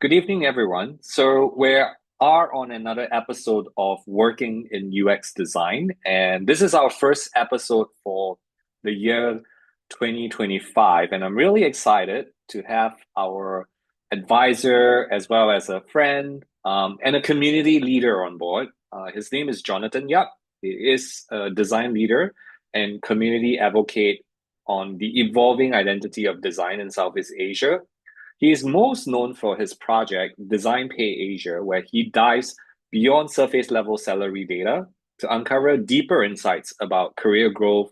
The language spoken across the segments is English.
Good evening, everyone. So we are on another episode of Working in UX Design, and this is our first episode for the year 2025. And I'm really excited to have our advisor as well as a friend and a community leader on board. His name is Jonathan Yap. He is a design leader and community advocate on the evolving identity of design in Southeast Asia. He is most known for his project, Design Pay Asia, where he dives beyond surface level salary data to uncover deeper insights about career growth,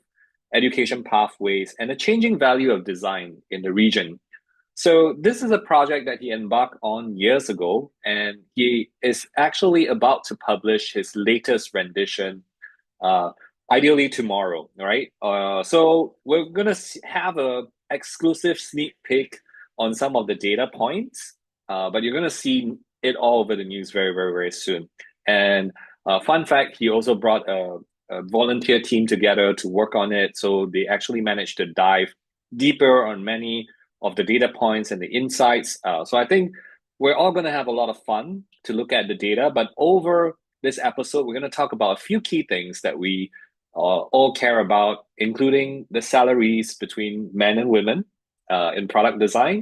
education pathways, and the changing value of design in the region. So, this is a project that he embarked on years ago, and he is actually about to publish his latest rendition, uh, ideally tomorrow, right? So, we're going to have a exclusive sneak peek on some of the data points, but you're going to see it all over the news very, very, very soon. And fun fact, he also brought a volunteer team together to work on it. So they actually managed to dive deeper on many of the data points and the insights. So I think we're all going to have a lot of fun to look at the data. But over this episode, we're going to talk about a few key things that we all care about, including the salaries between men and women in product design,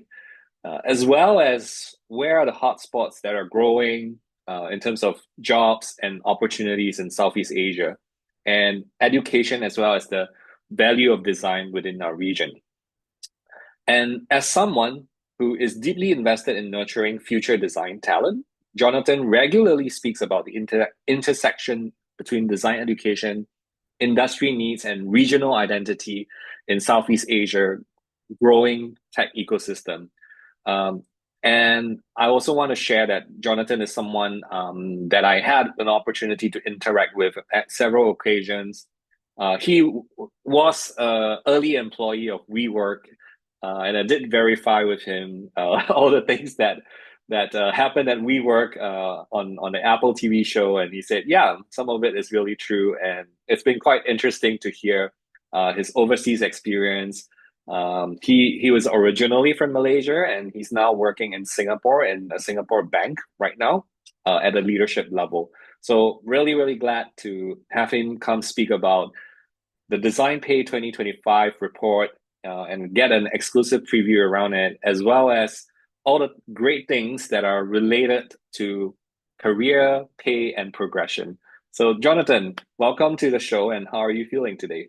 as well as where are the hotspots that are growing in terms of jobs and opportunities in Southeast Asia, and education as well as the value of design within our region. And as someone who is deeply invested in nurturing future design talent, Jonathan regularly speaks about the intersection between design education, industry needs, and regional identity in Southeast Asia growing tech ecosystem. Um, and I also want to share that Jonathan is someone that I had an opportunity to interact with at several occasions. Was an early employee of WeWork, and I did verify with him all the things that happened at WeWork on the Apple TV show, and he said, "Yeah, some of it is really true," and it's been quite interesting to hear his overseas experience. He was originally from Malaysia, and he's now working in Singapore in a Singapore bank right now at a leadership level. So really, really glad to have him come speak about the Design Pay 2025 report and get an exclusive preview around it, as well as all the great things that are related to career, pay, and progression. So, Jonathan, welcome to the show, and how are you feeling today?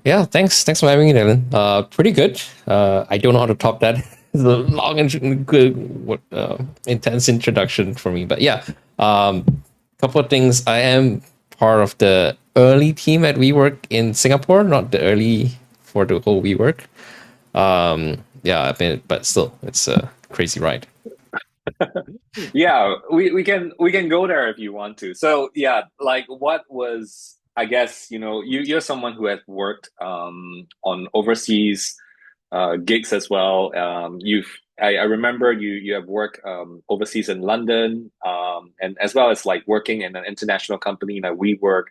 Yeah, thanks for having me, Dylan. Pretty good. I don't know how to top that. It's a long and good, intense introduction for me, but yeah, couple of things. I am part of the early team at WeWork in Singapore, not the early for the whole WeWork. Yeah, I mean, but still, it's a crazy ride. Yeah, we can go there if you want to. So yeah, like what was, I guess, you're someone who has worked on overseas gigs as well. I remember you have worked overseas in London, and as well as like working in an international company like WeWork.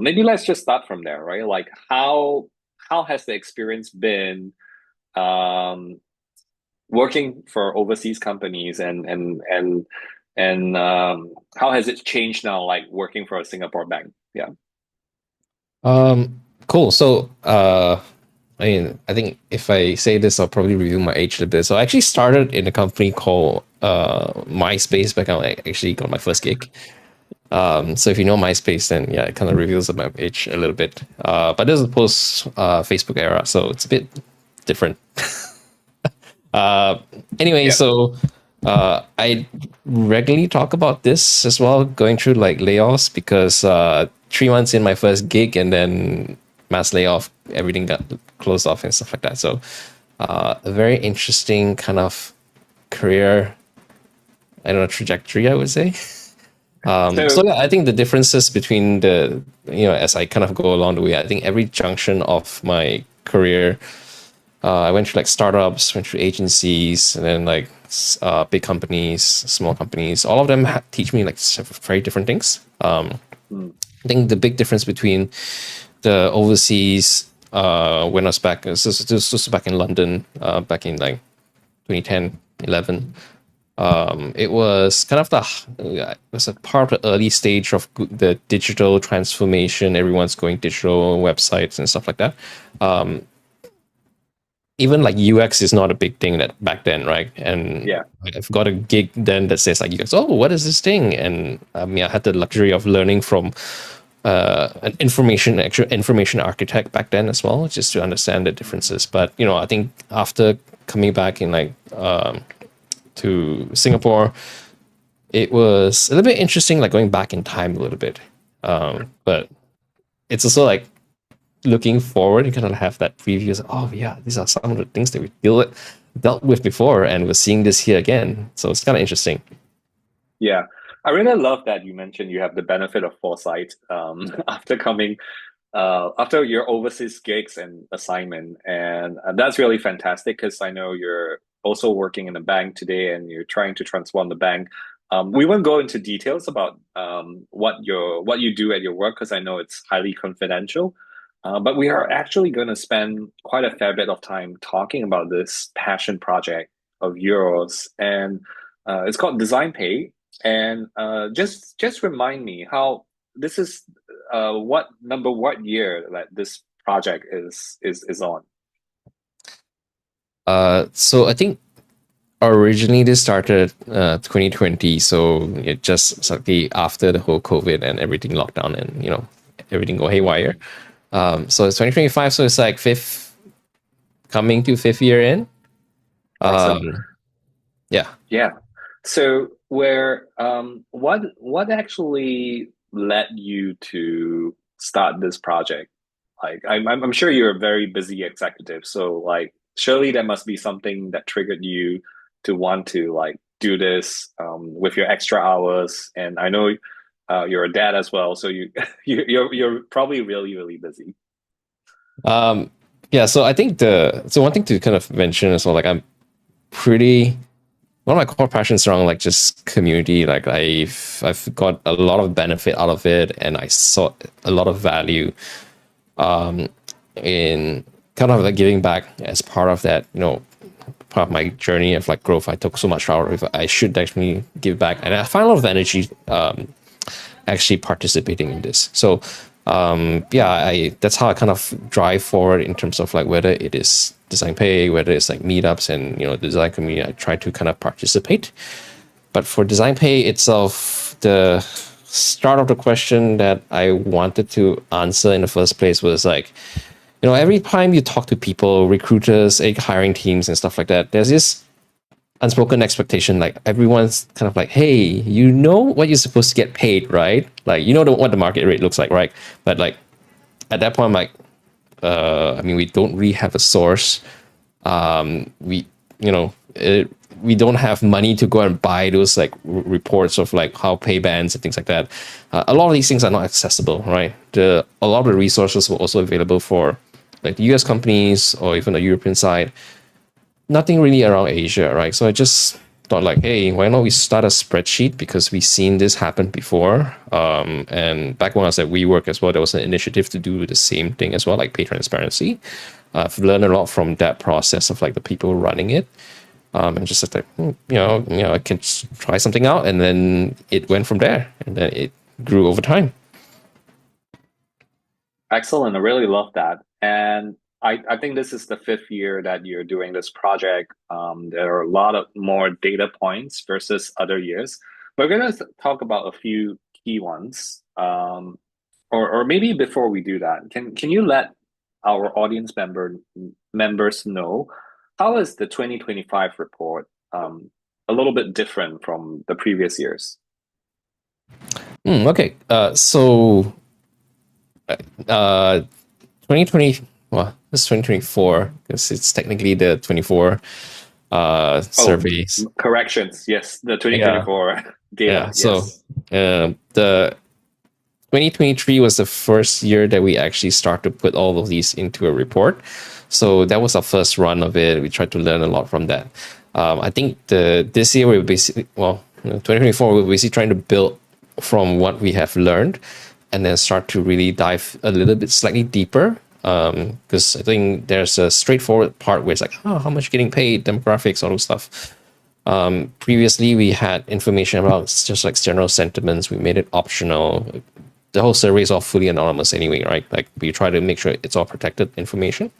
Maybe let's just start from there, right? Like how has the experience been um working for overseas companies, and how has it changed now, like working for a Singapore bank? Yeah. Cool. So, I mean, I think if I say this, I'll probably reveal my age a bit. So I actually started in a company called MySpace back when I actually got my first gig. So if you know MySpace, then yeah, it kind of reveals my age a little bit. But this is post Facebook era, so it's a bit different. Uh, anyway, Yeah. so I regularly talk about this as well, going through like layoffs because 3 months in my first gig and then mass layoff, everything got closed off and stuff like that. So a very interesting kind of career, I don't know, trajectory, I would say. So So yeah, I think the differences between as I kind of go along the way, I think every junction of my career, I went through like startups, went through agencies, and then like big companies, small companies. All of them teach me like very different things. mm, I think the big difference between the overseas when I was back, this was back in London, back in like 2010, 11. It was kind of it was a part of the early stage of the digital transformation. Everyone's going digital websites and stuff like that. Um, Even like UX is not a big thing that back then, right? And Yeah. I've got a gig then that says like UX. Oh, what is this thing? And I mean, I had the luxury of learning from an information architect back then as well, just to understand the differences. But I think after coming back in like to Singapore, it was a little bit interesting, like going back in time a little bit. But it's also like looking forward, you kind of have that preview. Oh yeah, these are some of the things that we dealt with before, and we're seeing this here again. So it's kind of interesting. Yeah. I really love that you mentioned you have the benefit of foresight after coming after your overseas gigs and assignment. And that's really fantastic because I know you're also working in a bank today and you're trying to transform the bank. We won't go into details about what you do at your work because I know it's highly confidential. But we are actually going to spend quite a fair bit of time talking about this passion project of yours, and it's called Design Pay. And just remind me how this is what year that this project is on. So I think originally this started 2020, so it just slightly after the whole COVID and everything lockdown and everything go haywire. So it's 2025, so it's like coming to fifth year in. Awesome. Yeah. Yeah. So where what actually led you to start this project? Like I'm sure you're a very busy executive, so like surely there must be something that triggered you to want to like do this with your extra hours. And I know you're a dad as well, so you're probably really busy. Um, yeah. So I think one thing to kind of mention as well, like I'm pretty one of my core passions around like just community. Like I've got a lot of benefit out of it, and I saw a lot of value in kind of like giving back as part of that. Part of my journey of like growth. I took so much out of it. I should actually give back, and I find a lot of energy actually participating in this. So yeah, I that's how I kind of drive forward in terms of like whether it is design pay, whether it's like meetups and the design community, I try to kind of participate. But for design pay itself, the start of the question that I wanted to answer in the first place was like, every time you talk to people, recruiters, hiring teams and stuff like that, there's this unspoken expectation. Like everyone's kind of like, hey, you know what you're supposed to get paid, right? Like, what the market rate looks like, right? But like at that point, I'm like, I mean, we don't really have a source. We, we don't have money to go and buy those like reports of like how pay bands and things like that. A lot of these things are not accessible, right? A lot of the resources were also available for like the US companies or even the European side. Nothing really around Asia, right? So I just thought like, hey, why not we start a spreadsheet because we've seen this happen before. And back when I was at WeWork as well, there was an initiative to do the same thing as well, like pay transparency. I've learned a lot from that process of like the people running it. And just like, I can try something out, and then it went from there, and then it grew over time. Excellent. I really love that. And I think this is the fifth year that you're doing this project. There are a lot of more data points versus other years. We're going to talk about a few key ones. Or maybe before we do that, can you let our members know how is the 2025 report a little bit different from the previous years? Okay. So 2020, well, it's 2024 because it's technically the 24 Oh, surveys. corrections. Yes, the Yeah. 2024 data. Yeah. So Yes. the 2023 was the first year that we actually start to put all of these into a report. So that was our first run of it. We tried to learn a lot from that. I think this year we're basically 2024 we're basically trying to build from what we have learned, and then start to really dive a little bit slightly deeper. Because I think there's a straightforward part where it's like, oh, how much getting paid, demographics, all those stuff. Previously, we had information about just like general sentiments. We made it optional. The whole survey is all fully anonymous anyway, right? Like we try to make sure it's all protected information.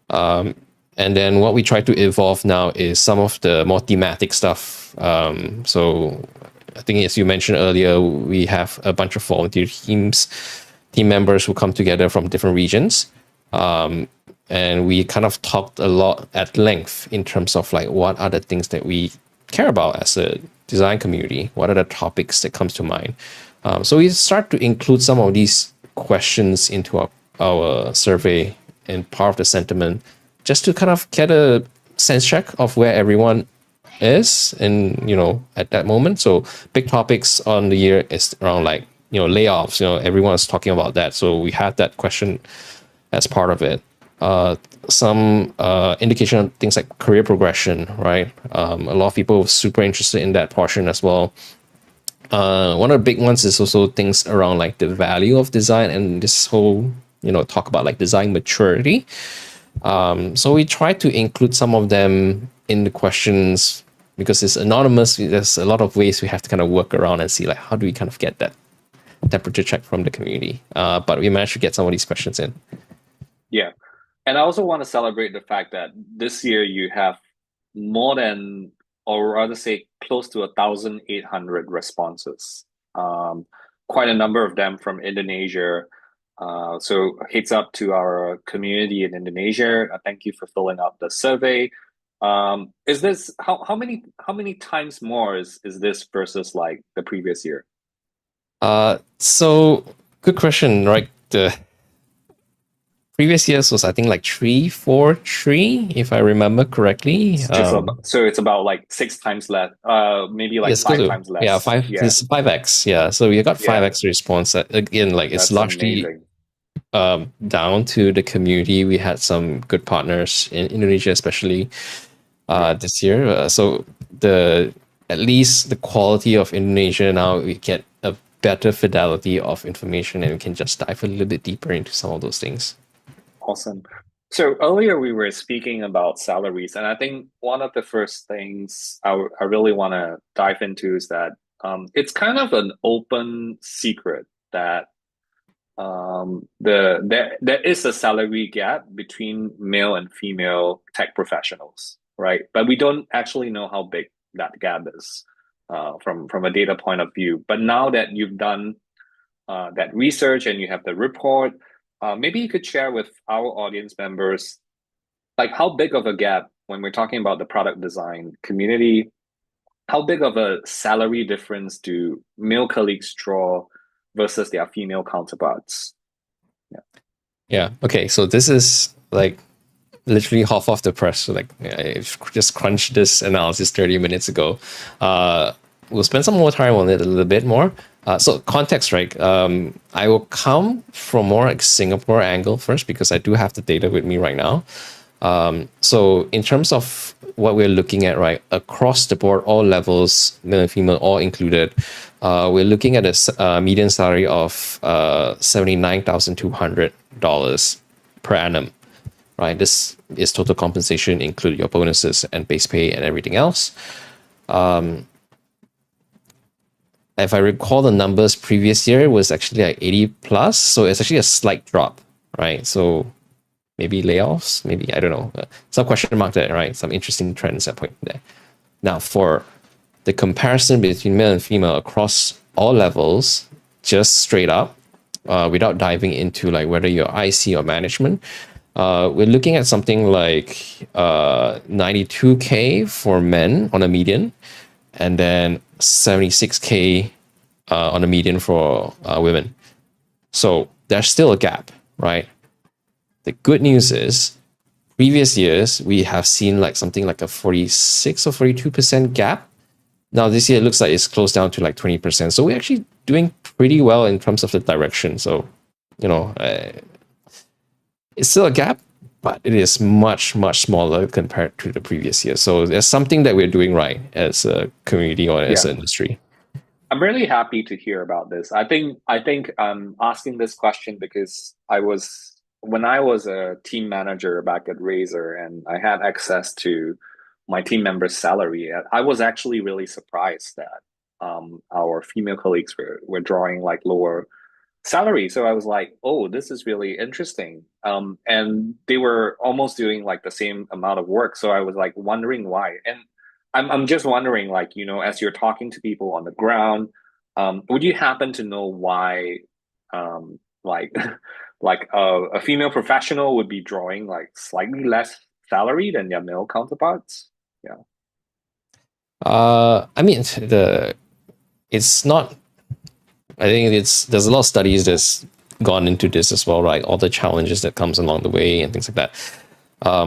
And then what we try to evolve now is some of the more thematic stuff. So I think, as you mentioned earlier, we have a bunch of volunteer team members who come together from different regions. And we kind of talked a lot at length in terms of like what are the things that we care about as a design community. What are the topics that comes to mind? So we start to include some of these questions into our survey and part of the sentiment, just to kind of get a sense check of where everyone is and at that moment. So big topics on the year is around like layoffs. Everyone's talking about that, so we had that question as part of it. Some indication of things like career progression, right? A lot of people were super interested in that portion as well. One of the big ones is also things around like the value of design and this whole talk about like design maturity. So we try to include some of them in the questions because it's anonymous. There's a lot of ways we have to kind of work around and see like how do we kind of get that temperature check from the community. But we managed to get some of these questions in. Yeah. And I also want to celebrate the fact that this year you have more than, or rather say, close to 1,800 responses. Quite a number of them from Indonesia. So heads up to our community in Indonesia. Thank you for filling out the survey. Is this how many times more is this versus like the previous year? So good question, right? The previous years was I think like 343, if I remember correctly. So it's about like 6 times less, maybe like Yes, go five to times yeah, less. five. Yeah, This 5x. Yeah, so you got yeah, 5x response. Again, like it's that's largely amazing. down to the community. We had some good partners in Indonesia, especially Yeah, this year. So the at least the quality of Indonesia now we get a better fidelity of information, and we can just dive a little bit deeper into some of those things. awesome. So earlier we were speaking about salaries, and I think one of the first things I really want to dive into is that it's kind of an open secret that there is a salary gap between male and female tech professionals, right? But we don't actually know how big that gap is from a data point of view. But now that you've done that research and you have the report, maybe you could share with our audience members like how big of a gap when we're talking about the product design community, how big of a salary difference do male colleagues draw versus their female counterparts? Yeah. Yeah. Okay. So this is like literally half off the press. So like I just crunched this analysis 30 minutes ago. Uh, we'll spend some more time on it a little bit more. So context, right? I will come from more like Singapore angle first because I do have the data with me right now. So in terms of what we're looking at, right, across the board, all levels, male and female, all included, we're looking at a median salary of $79,200 per annum, right? This is total compensation, include your bonuses and base pay and everything else. If I recall, the numbers previous year was actually like 80 plus, so it's actually a slight drop, right? So maybe layoffs, maybe I don't know. Some question mark there, right? Some interesting trends at point there. Now, for the comparison between male and female across all levels, just straight up, without diving into like whether you're IC or management, we're looking at something like 92K for men on a median, and then 76K on a median for women. So there's still a gap, right? The good news is, previous years we have seen like something like a 46 or 42% gap. Now this year it looks like it's closed down to like 20%. So we're actually doing pretty well in terms of the direction. So, it's still a gap, but it is much, much smaller compared to the previous year. So there's something that we're doing right as a community or as Yeah. an industry. I'm really happy to hear about this. I think I'm asking this question because when I was a team manager back at Razer and I had access to my team members' salary. I was actually really surprised that our female colleagues were drawing like lower salary. So I was like, oh, this is really interesting. And they were almost doing like the same amount of work. So I was like wondering why. And I'm just wondering, like, as you're talking to people on the ground, would you happen to know why, like, like a female professional would be drawing like slightly less salary than their male counterparts? Yeah. I mean, it's not. I think there's a lot of studies that's gone into this as well, right? All the challenges that comes along the way and things like that. I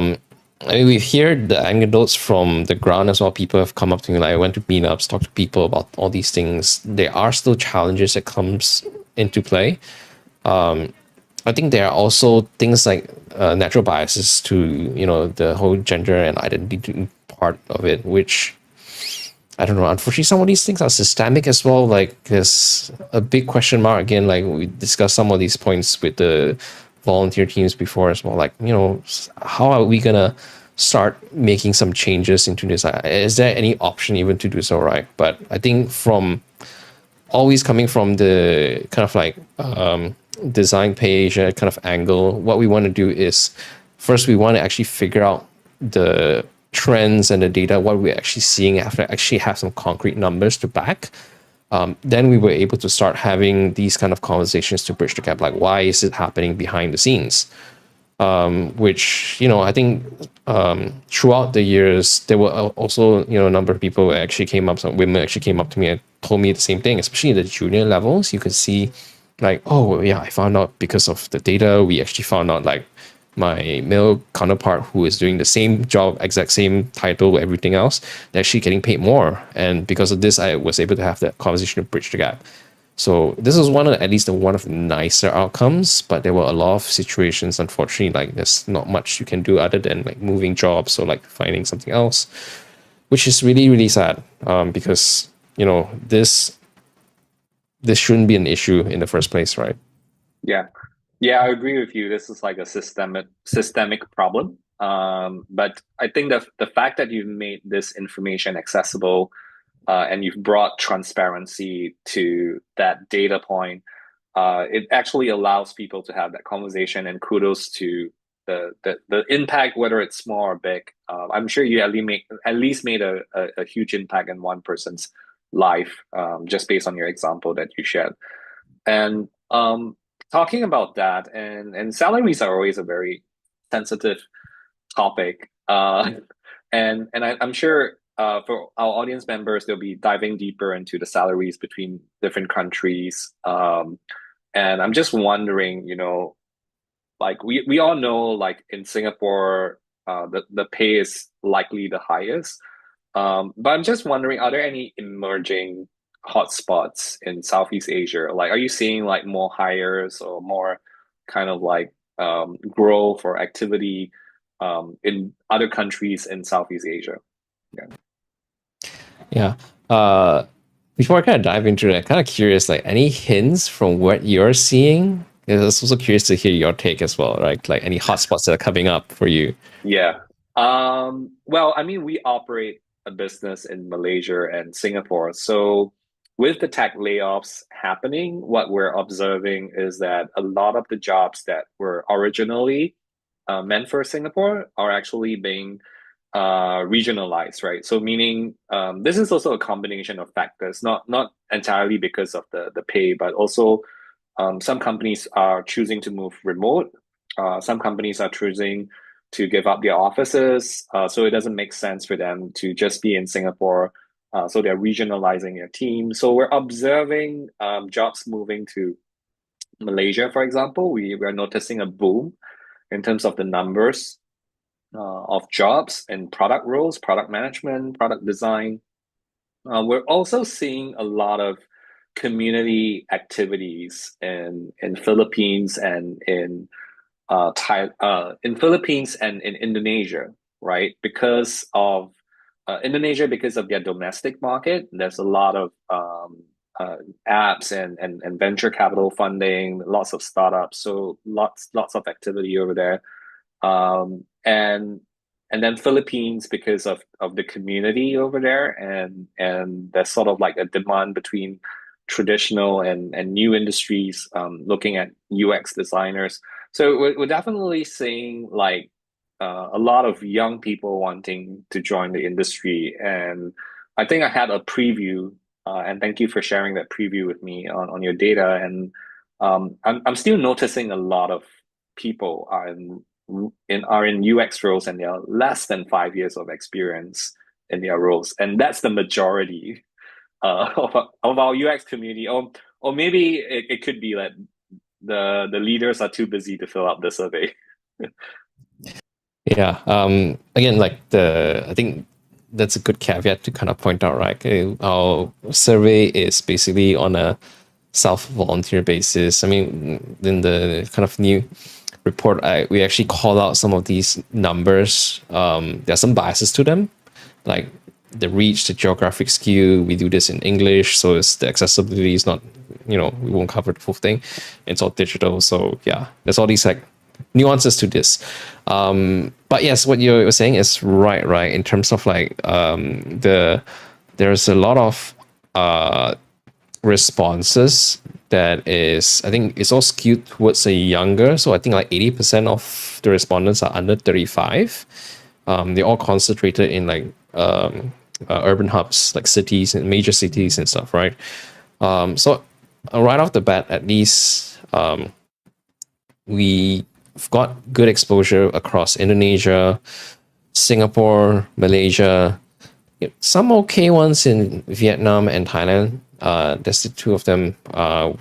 mean, we hear the anecdotes from the ground as well. People have come up to me, like I went to meetups, talked to people about all these things. There are still challenges that comes into play. I think there are also things like natural biases to the whole gender and identity part of it, which I don't know. Unfortunately, some of these things are systemic as well. Like there's a big question mark again. Like we discussed some of these points with the volunteer teams before as well. Like how are we gonna start making some changes into this? Is there any option even to do so? Right. But I think from always coming from the kind of like design page kind of angle, what we want to do is first we want to actually figure out the trends and the data, what we're actually seeing after actually have some concrete numbers to back. Then we were able to start having these kind of conversations to bridge the gap. Like, why is it happening behind the scenes? Which I think throughout the years there were also a number of people who actually came up, some women actually came up to me and told me the same thing, especially at the junior levels. You could see like, oh yeah, I found out because of the data. We actually found out like my male counterpart who is doing the same job, exact same title, everything else, they're actually getting paid more. And because of this, I was able to have that conversation to bridge the gap. So this is at least one of the nicer outcomes, but there were a lot of situations, unfortunately, like there's not much you can do other than like moving jobs or like finding something else, which is really, really sad. Because this shouldn't be an issue in the first place, right? Yeah. Yeah, I agree with you. This is like a systemic problem. But I think the fact that you've made this information accessible, and you've brought transparency to that data point, it actually allows people to have that conversation. And kudos to the impact, whether it's small or big. I'm sure you at least made a huge impact in one person's life, just based on your example that you shared. And talking about that, and salaries are always a very sensitive topic. I'm sure for our audience members, they'll be diving deeper into the salaries between different countries. And I'm just wondering, like we all know, like in Singapore, the pay is likely the highest. But I'm just wondering, are there any emerging hotspots in Southeast Asia? Like, are you seeing like more hires or more kind of like growth or activity in other countries in Southeast Asia? Yeah. Yeah. Uh, Before I kind of dive into it, I'm kind of curious, like any hints from what you're seeing? I was also curious to hear your take as well, right? Like any hotspots that are coming up for you. Yeah. Well, I mean, we operate a business in Malaysia and Singapore. So with the tech layoffs happening, what we're observing is that a lot of the jobs that were originally meant for Singapore are actually being regionalized, right? So meaning this is also a combination of factors, not entirely because of the pay, but also some companies are choosing to move remote. Some companies are choosing to give up their offices, so it doesn't make sense for them to just be in Singapore. So they're regionalizing their team. So we're observing jobs moving to Malaysia, for example. We're noticing a boom in terms of the numbers of jobs and product roles, product management, product design. We're also seeing a lot of community activities in Philippines and in Philippines and in Indonesia, right? Because of Indonesia, because of their domestic market, there's a lot of apps and venture capital funding, lots of startups, so lots of activity over there. And and then Philippines because of the community over there, and there's sort of like a demand between traditional and new industries, looking at UX designers. So we're definitely seeing like a lot of young people wanting to join the industry. And I think I had a preview, and thank you for sharing that preview with me on your data. And I'm still noticing a lot of people are in UX roles and they are less than 5 years of experience in their roles, and that's the majority of our UX community. Or maybe it could be that the leaders are too busy to fill out the survey. Yeah. Again, like I think that's a good caveat to kind of point out, right? Okay, our survey is basically on a self-volunteer basis. I mean, in the kind of new report, we actually call out some of these numbers. There are some biases to them, like the reach, the geographic skew. We do this in English, so it's the accessibility is not, we won't cover the full thing. It's all digital, so yeah, there's all these like nuances to this. But yes, what you're saying is right. In terms of like there's a lot of responses that is, I think it's all skewed towards a younger. So I think like 80% of the respondents are under 35. They're all concentrated in like urban hubs, like cities and major cities and stuff, right? So right off the bat, at least we've got good exposure across Indonesia, Singapore, Malaysia, some okay ones in Vietnam and Thailand. There's the two of them.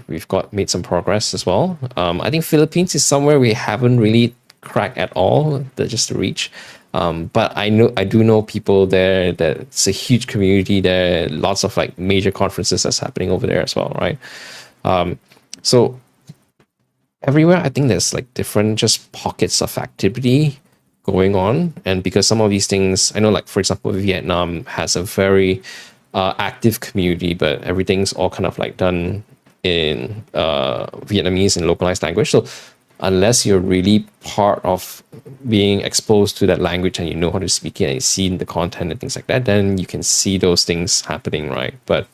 We've got made some progress as well. I think Philippines is somewhere we haven't really cracked at all. Just the reach. But I do know people there. That it's a huge community there. Lots of like major conferences that's happening over there as well, right? So everywhere, I think there's like different just pockets of activity going on. And because some of these things, I know, like for example, Vietnam has a very active community, but everything's all kind of like done in Vietnamese and localized language. So unless you're really part of being exposed to that language and you know how to speak it and you've seen the content and things like that, then you can see those things happening, right? But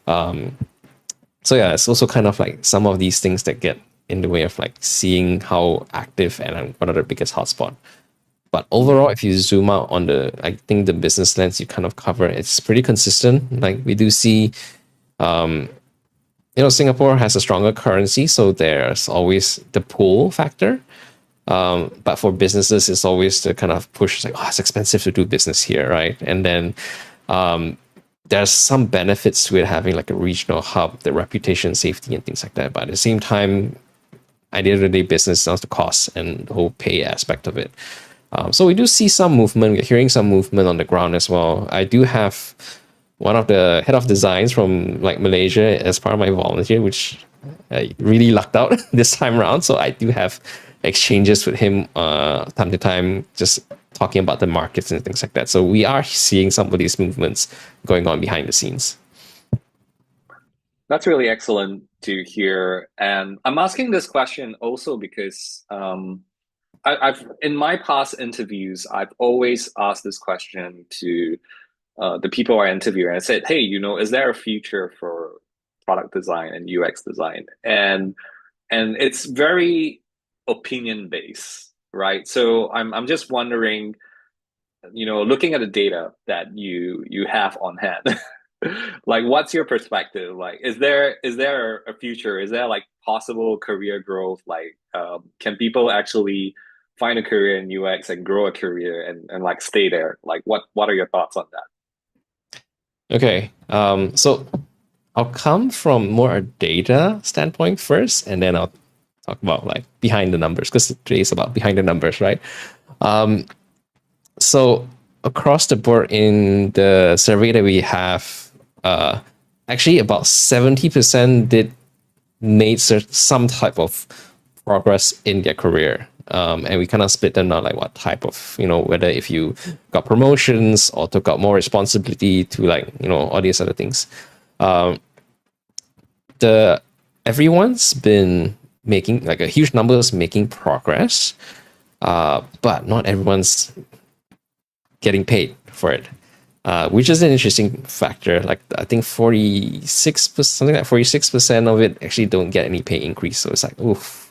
so yeah, it's also kind of like some of these things that get in the way of like seeing how active and what are the biggest hotspot. But overall, if you zoom out on I think the business lens you kind of cover, it's pretty consistent. Like we do see, Singapore has a stronger currency, so there's always the pull factor. But for businesses, it's always the kind of push, like, oh, it's expensive to do business here, right? And then there's some benefits to it having like a regional hub, the reputation, safety, and things like that. But at the same time, at the end of the day, business down to cost and the whole pay aspect of it. So we do see some movement. We're hearing some movement on the ground as well. I do have one of the head of designs from like Malaysia as part of my volunteer, which I really lucked out this time around. So I do have exchanges with him time to time, just talking about the markets and things like that. So we are seeing some of these movements going on behind the scenes. That's really excellent to hear. And I'm asking this question also because I've in my past interviews, I've always asked this question to the people I interview, and I said, "Hey, is there a future for product design and UX design?" And it's very opinion based, right? So I'm just wondering, looking at the data that you have on hand, like what's your perspective? Like, is there a future? Is there like possible career growth? Like, can people actually find a career in UX and grow a career and like stay there? Like, what are your thoughts on that? Okay. So I'll come from more a data standpoint first, and then I'll talk about like behind the numbers, because today is about behind the numbers, right? So across the board in the survey that we have, actually about 70% did made some type of progress in their career. And we kind of split them down like what type of, whether if you got promotions or took out more responsibility to like, all these other things. Everyone's been making like a huge numbers making progress, but not everyone's getting paid for it, which is an interesting factor. Like I think 46%, something like 46% of it actually don't get any pay increase. So it's like, oof,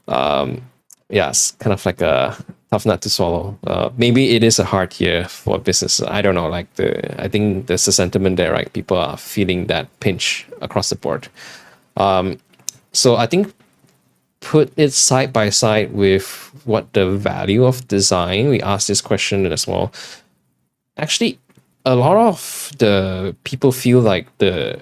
yeah, it's kind of like a tough nut to swallow. Maybe it is a hard year for business. I don't know. I think there's a sentiment there, right? People are feeling that pinch across the board. So I think put it side by side with what the value of design. We asked this question as well. Actually, a lot of the people feel like the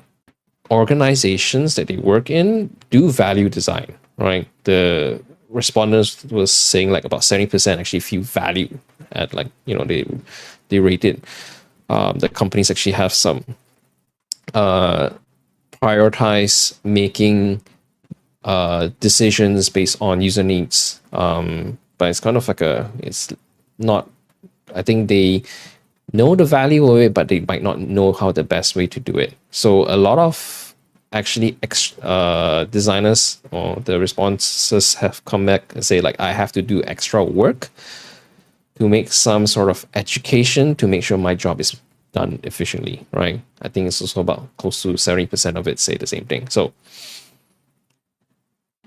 organizations that they work in do value design, right? The respondents was saying like about 70% actually feel value at like, they rate it. The companies actually have some prioritize making decisions based on user needs. But it's kind of like it's not, I think they know the value of it, but they might not know how the best way to do it. So a lot of actually designers or the responses have come back and say like, I have to do extra work to make some sort of education to make sure my job is done efficiently, right? I think it's also about close to 70% of it say the same thing. So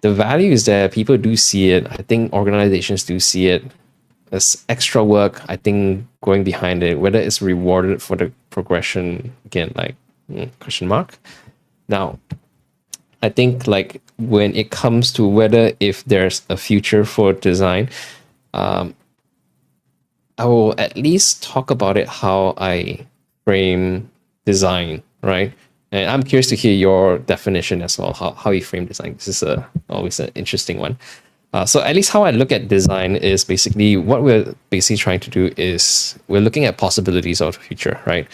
the value is there. People do see it. I think organizations do see it as extra work. I think going behind it, whether it's rewarded for the progression, again, like question mark. Now, I think like when it comes to whether if there's a future for design, I will at least talk about it how I frame design, right? And I'm curious to hear your definition as well, how you frame design. This is always an interesting one. So at least how I look at design is basically what we're basically trying to do is we're looking at possibilities of the future, right?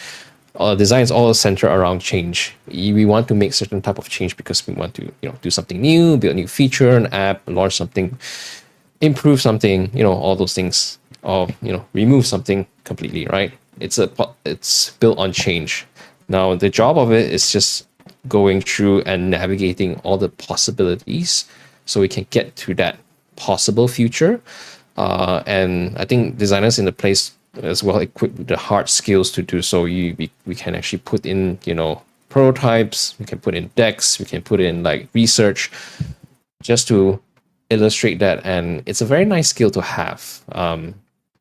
Design is all centered around change. We want to make certain type of change because we want to, do something new, build a new feature, an app, launch something, improve something, all those things, or remove something completely, right? It's built on change. Now the job of it is just going through and navigating all the possibilities so we can get to that possible future. And I think designers in the place as well equipped with the hard skills to do so. We can actually put in, prototypes, we can put in decks, we can put in like research just to illustrate that. And it's a very nice skill to have,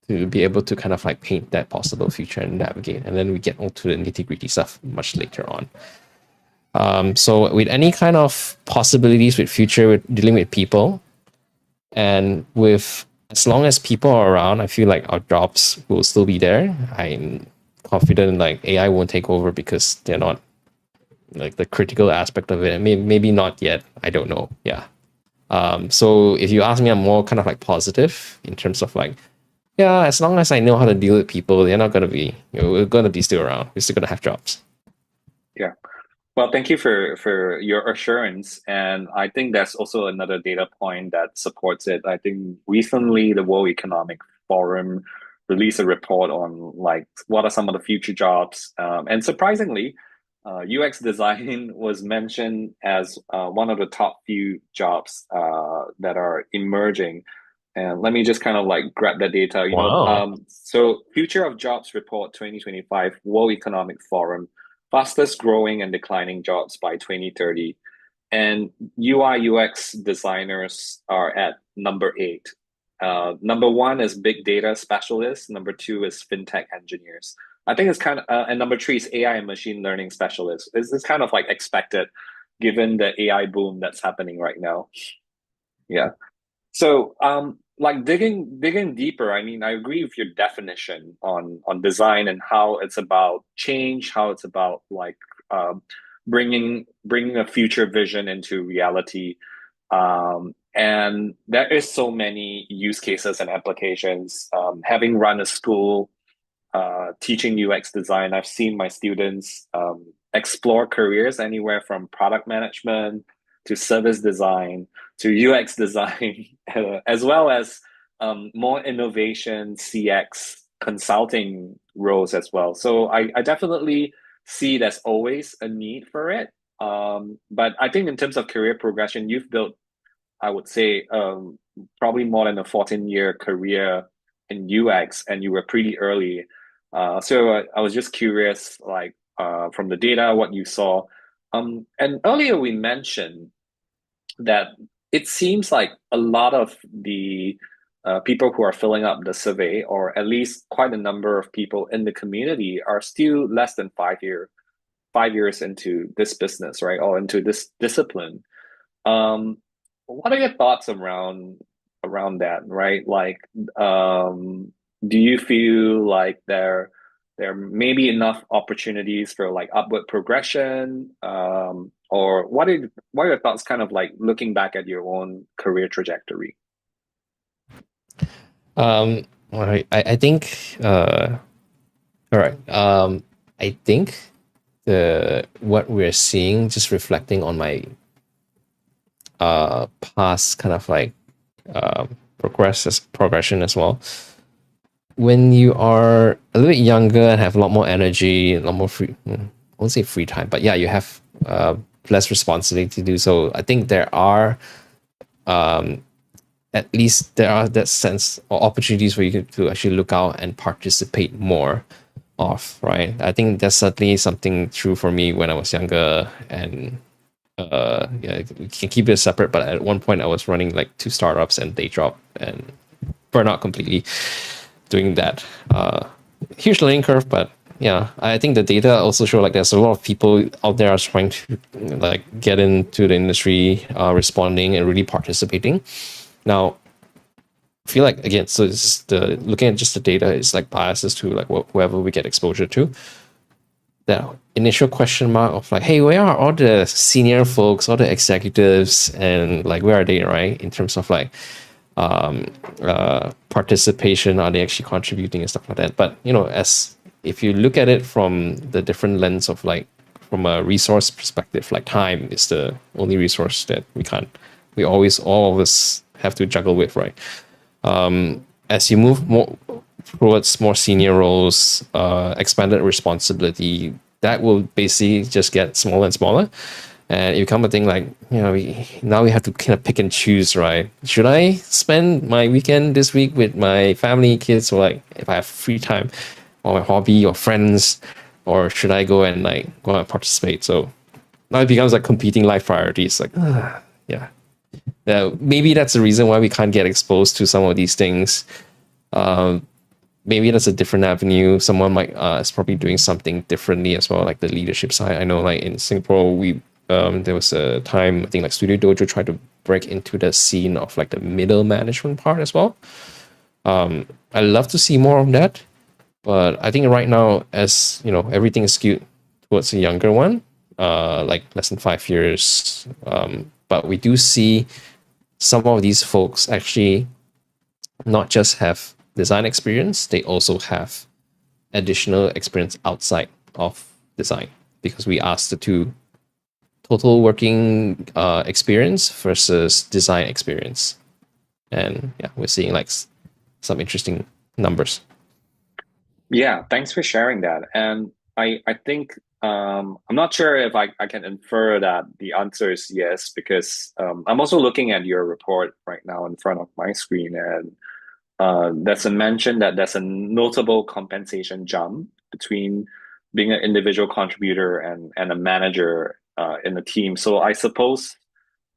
to be able to kind of like paint that possible future and navigate. And then we get onto the nitty gritty stuff much later on. So with any kind of possibilities with future, with dealing with people, and with as long as people are around, I feel like our jobs will still be there. I'm confident like AI won't take over because they're not like the critical aspect of it. Maybe not yet. I don't know. Yeah. So if you ask me, I'm more kind of like positive in terms of like, yeah, as long as I know how to deal with people, they're not gonna be, we're gonna be still around. We're still gonna have jobs. Yeah. Well, thank you for your assurance. And I think that's also another data point that supports it. I think recently the World Economic Forum released a report on like what are some of the future jobs. And surprisingly, UX design was mentioned as one of the top few jobs that are emerging. And let me just kind of like grab that data, Wow. So Future of Jobs Report 2025, World Economic Forum, fastest growing and declining jobs by 2030. And UI UX designers are at number 8. Number 1 is big data specialists. Number 2 is fintech engineers. I think it's kind of, and number 3 is AI and machine learning specialists. It's kind of like expected given the AI boom that's happening right now. Yeah. So, like digging deeper, I mean, I agree with your definition on design and how it's about change, how it's about like bringing a future vision into reality. And there is so many use cases and applications. Having run a school teaching UX design, I've seen my students explore careers anywhere from product management to service design to UX design, as well as more innovation, CX, consulting roles as well. So I definitely see there's always a need for it. But I think in terms of career progression, you've built, I would say, probably more than a 14-year career in UX, and you were pretty early. I was just curious, like from the data, what you saw. And earlier we mentioned that it seems like a lot of the people who are filling up the survey, or at least quite a number of people in the community, are still less than 5 years into this business, right, or into this discipline. Um, what are your thoughts around that, right? Like, do you feel like there may be enough opportunities for like upward progression? Or what are your thoughts kind of like looking back at your own career trajectory? All right. I think all right. I think the what we're seeing, just reflecting on my past kind of like progression as well. When you are a little bit younger and have a lot more energy, a lot more free, I won't say free time, but yeah, you have less responsibility to do so. I think there are at least there are that sense or opportunities for you to actually look out and participate more of, right? I think that's certainly something true for me when I was younger, and yeah, you can keep it separate, but at one point I was running like two startups and day job and burn out completely doing that. Huge learning curve, but yeah, I think the data also show like there's a lot of people out there are trying to like get into the industry, responding and really participating. Now, I feel like again, so this is the looking at just the data is like biases to like whoever we get exposure to. That initial question mark of like, hey, where are all the senior folks, all the executives, and like where are they, right? In terms of like participation, are they actually contributing and stuff like that? But you know, as if you look at it from the different lens of like from a resource perspective, like time is the only resource that we always all of us have to juggle with, right? As you move more towards more senior roles, expanded responsibility, that will basically just get smaller and smaller. And it become a thing like, you know, now we have to kind of pick and choose, right? Should I spend my weekend this week with my family, kids, or like if I have free time, or my hobby or friends, or should I go and participate? So now it becomes like competing life priorities. Like, yeah. Maybe that's the reason why we can't get exposed to some of these things. Maybe that's a different avenue. Someone might is probably doing something differently as well, like the leadership side. I know, like in Singapore, we there was a time I think like Studio Dojo tried to break into the scene of like the middle management part as well. I love to see more of that, but I think right now, as you know, everything is skewed towards the younger one, like less than 5 years. But we do see some of these folks actually not just have design experience, they also have additional experience outside of design, because we asked the two: total working experience versus design experience. And yeah, we're seeing like some interesting numbers. Yeah, thanks for sharing that. And I think I'm not sure if I can infer that the answer is yes, because I'm also looking at your report right now in front of my screen, and there's a mention that there's a notable compensation jump between being an individual contributor and a manager in the team. So I suppose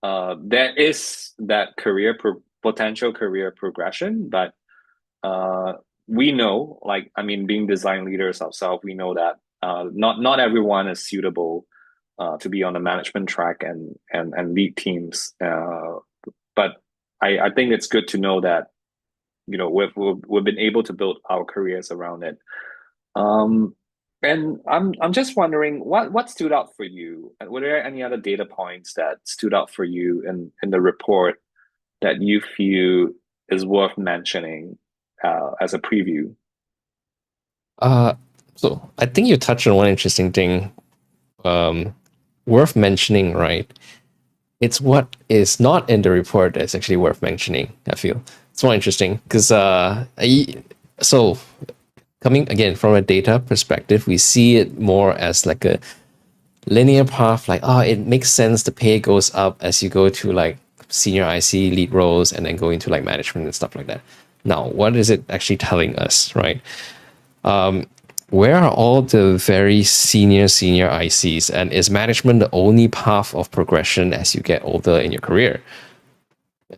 there is that potential career progression, but uh, we know, like, I mean, being design leaders ourselves, we know that not everyone is suitable to be on the management track and lead teams. But I think it's good to know that, you know, we've been able to build our careers around it. Um, and I'm just wondering what stood out for you? And were there any other data points that stood out for you in the report that you feel is worth mentioning as a preview? Uh, so I think you touched on one interesting thing, um, worth mentioning, right? It's what is not in the report that's actually worth mentioning. I feel it's more interesting because so coming again from a data perspective, we see it more as like a linear path. Like, oh, it makes sense. The pay goes up as you go to like senior IC lead roles and then go into like management and stuff like that. Now, what is it actually telling us, right? Where are all the very senior ICs, and is management the only path of progression as you get older in your career?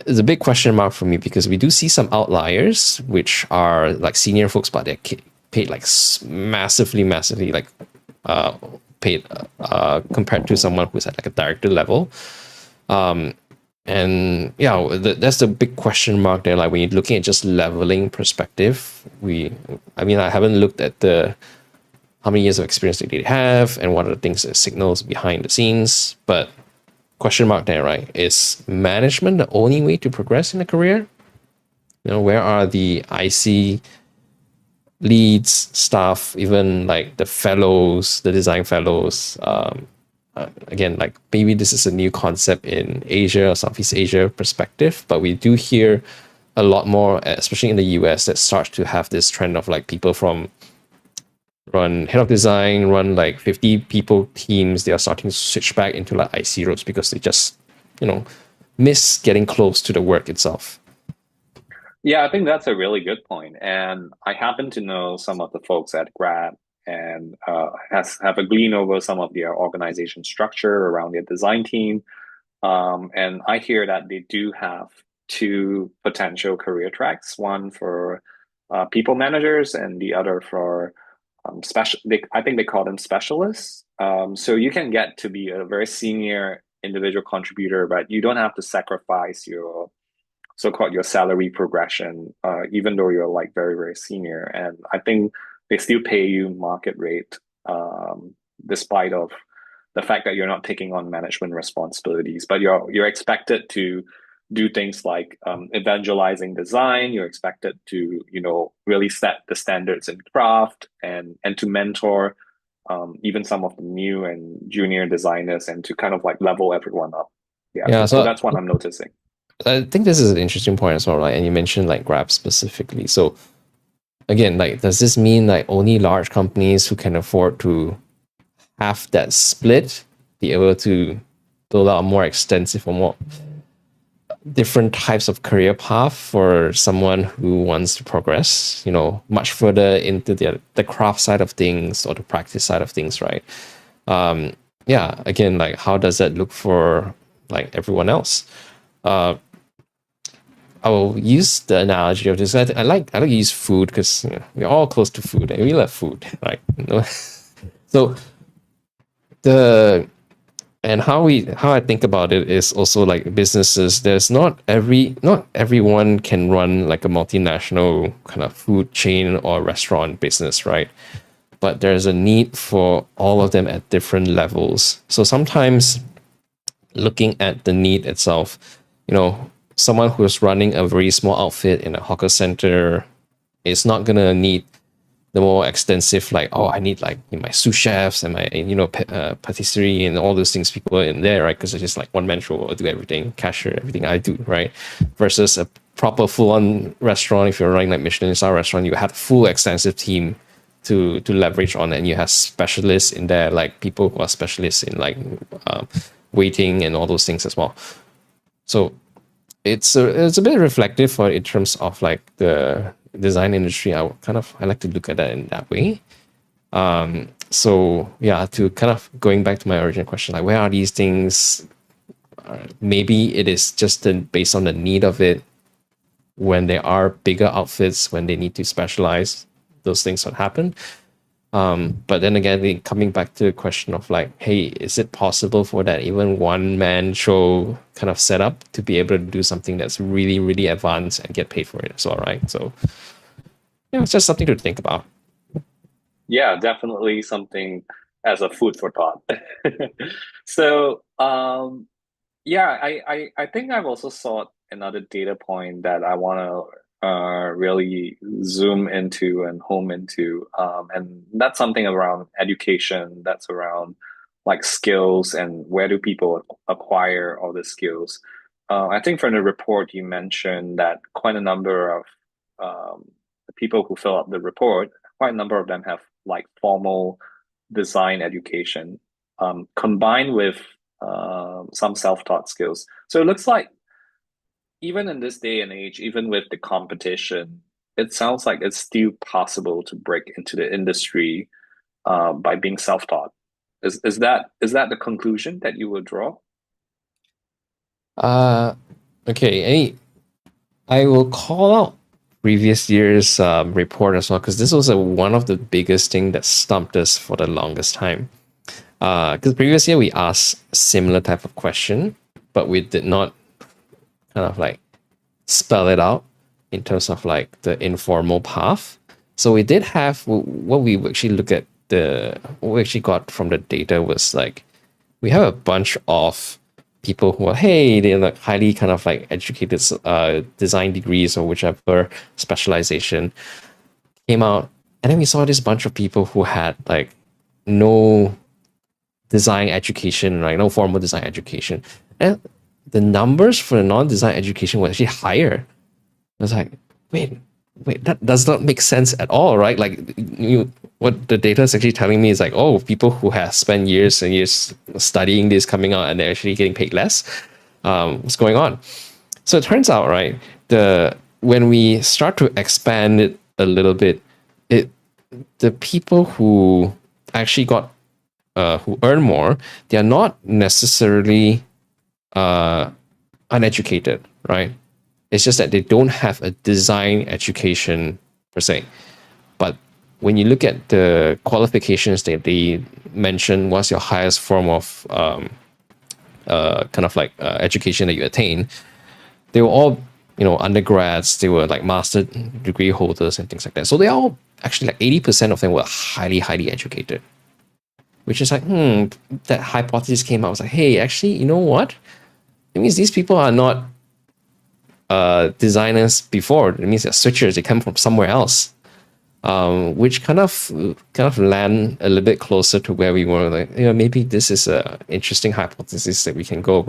It's a big question mark for me because we do see some outliers, which are like senior folks, but they're paid like massively, like uh, paid compared to someone who's at like a director level. And yeah, that's the big question mark there. Like when you're looking at just leveling perspective, I mean, I haven't looked at the how many years of experience they have and what are the things that signals behind the scenes, but question mark there, right? Is management the only way to progress in a career? You know, where are the IC leads, staff, even like the fellows, the design fellows? Again, like maybe this is a new concept in Asia or Southeast Asia perspective, but we do hear a lot more, especially in the US, that starts to have this trend of like people from run head of design, run like 50 people teams. They are starting to switch back into like IC roles because they just, you know, miss getting close to the work itself. Yeah, I think that's a really good point. And I happen to know some of the folks at Grab and has have a glean over some of their organization structure around their design team. And I hear that they do have two potential career tracks, one for people managers and the other for I think they call them specialists. So you can get to be a very senior individual contributor, but you don't have to sacrifice your so-called your salary progression, even though you're like very, very senior. And I think they still pay you market rate, despite of the fact that you're not taking on management responsibilities, but you're expected to do things like evangelizing design. You're expected to, you know, really set the standards in craft and to mentor even some of the new and junior designers and to kind of like level everyone up. Yeah, Yeah, so so that's what I'm noticing. I think this is an interesting point as well, right? And you mentioned like Grab specifically. So again, like, does this mean like only large companies who can afford to have that split be able to build out a more extensive or more different types of career path for someone who wants to progress, you know, much further into the craft side of things or the practice side of things, right? Yeah, again, like how does that look for like everyone else? I will use the analogy of this. I like to use food because you know, we're all close to food and we love food, right? You know? So the and how I think about it is also like businesses. There's not everyone can run like a multinational kind of food chain or restaurant business, right? But there's a need for all of them at different levels. So sometimes looking at the need itself, you know, someone who's running a very small outfit in a hawker center is not gonna need the more extensive, like, oh, I need like my sous chefs and my, you know, patisserie and all those things people in there, right? Because it's just like one man show will do everything, cashier, everything I do, right? Versus a proper full-on restaurant. If you're running like Michelin star restaurant, you have a full extensive team to leverage on, and you have specialists in there, like people who are specialists in like waiting and all those things as well. So it's a bit reflective for in terms of like the design industry. I like to look at that in that way. So yeah, to kind of going back to my original question, like where are these things? Maybe it is just based on the need of it. When there are bigger outfits, when they need to specialize, those things would happen. But then again, coming back to the question of like, hey, is it possible for that even one man show kind of setup to be able to do something that's really, really advanced and get paid for it as well, right? So yeah, it's just something to think about. Yeah, definitely something as a food for thought. So, yeah, I think I've also sought another data point that I want to really zoom into and home into, and that's something around education. That's around like skills and where do people acquire all the skills. I think from the report you mentioned that quite a number of the people who fill out the report, quite a number of them have like formal design education, combined with some self-taught skills. So it looks like even in this day and age, even with the competition, it sounds like it's still possible to break into the industry by being self-taught. Is that the conclusion that you will draw? Uh, okay. I will call out previous year's report as well because this was one of the biggest thing that stumped us for the longest time. Because previous year we asked similar type of question, but we did not kind of like spell it out in terms of like the informal path. So we did have what we actually look at the what we actually got from the data was like we have a bunch of people who are hey they're like highly kind of like educated design degrees or whichever specialization came out, and then we saw this bunch of people who had like no design education, right? No formal design education, and the numbers for the non-design education were actually higher. I was like, wait, that does not make sense at all, right? Like, what the data is actually telling me is like, oh, people who have spent years and years studying this coming out and they're actually getting paid less. What's going on? So it turns out, right, the when we start to expand it a little bit, it the people who actually got who earn more, they are not necessarily uh, uneducated, right? It's just that they don't have a design education per se. But when you look at the qualifications that they mention, what's your highest form of kind of like education that you attain, they were all, undergrads, they were like master degree holders and things like that. So they all actually like 80% of them were highly, highly educated, which is like, that hypothesis came out. I was like, hey, actually, you know what? It means these people are not designers before. It means they're switchers. They come from somewhere else, which kind of land a little bit closer to where we were. Like, maybe this is a interesting hypothesis that we can go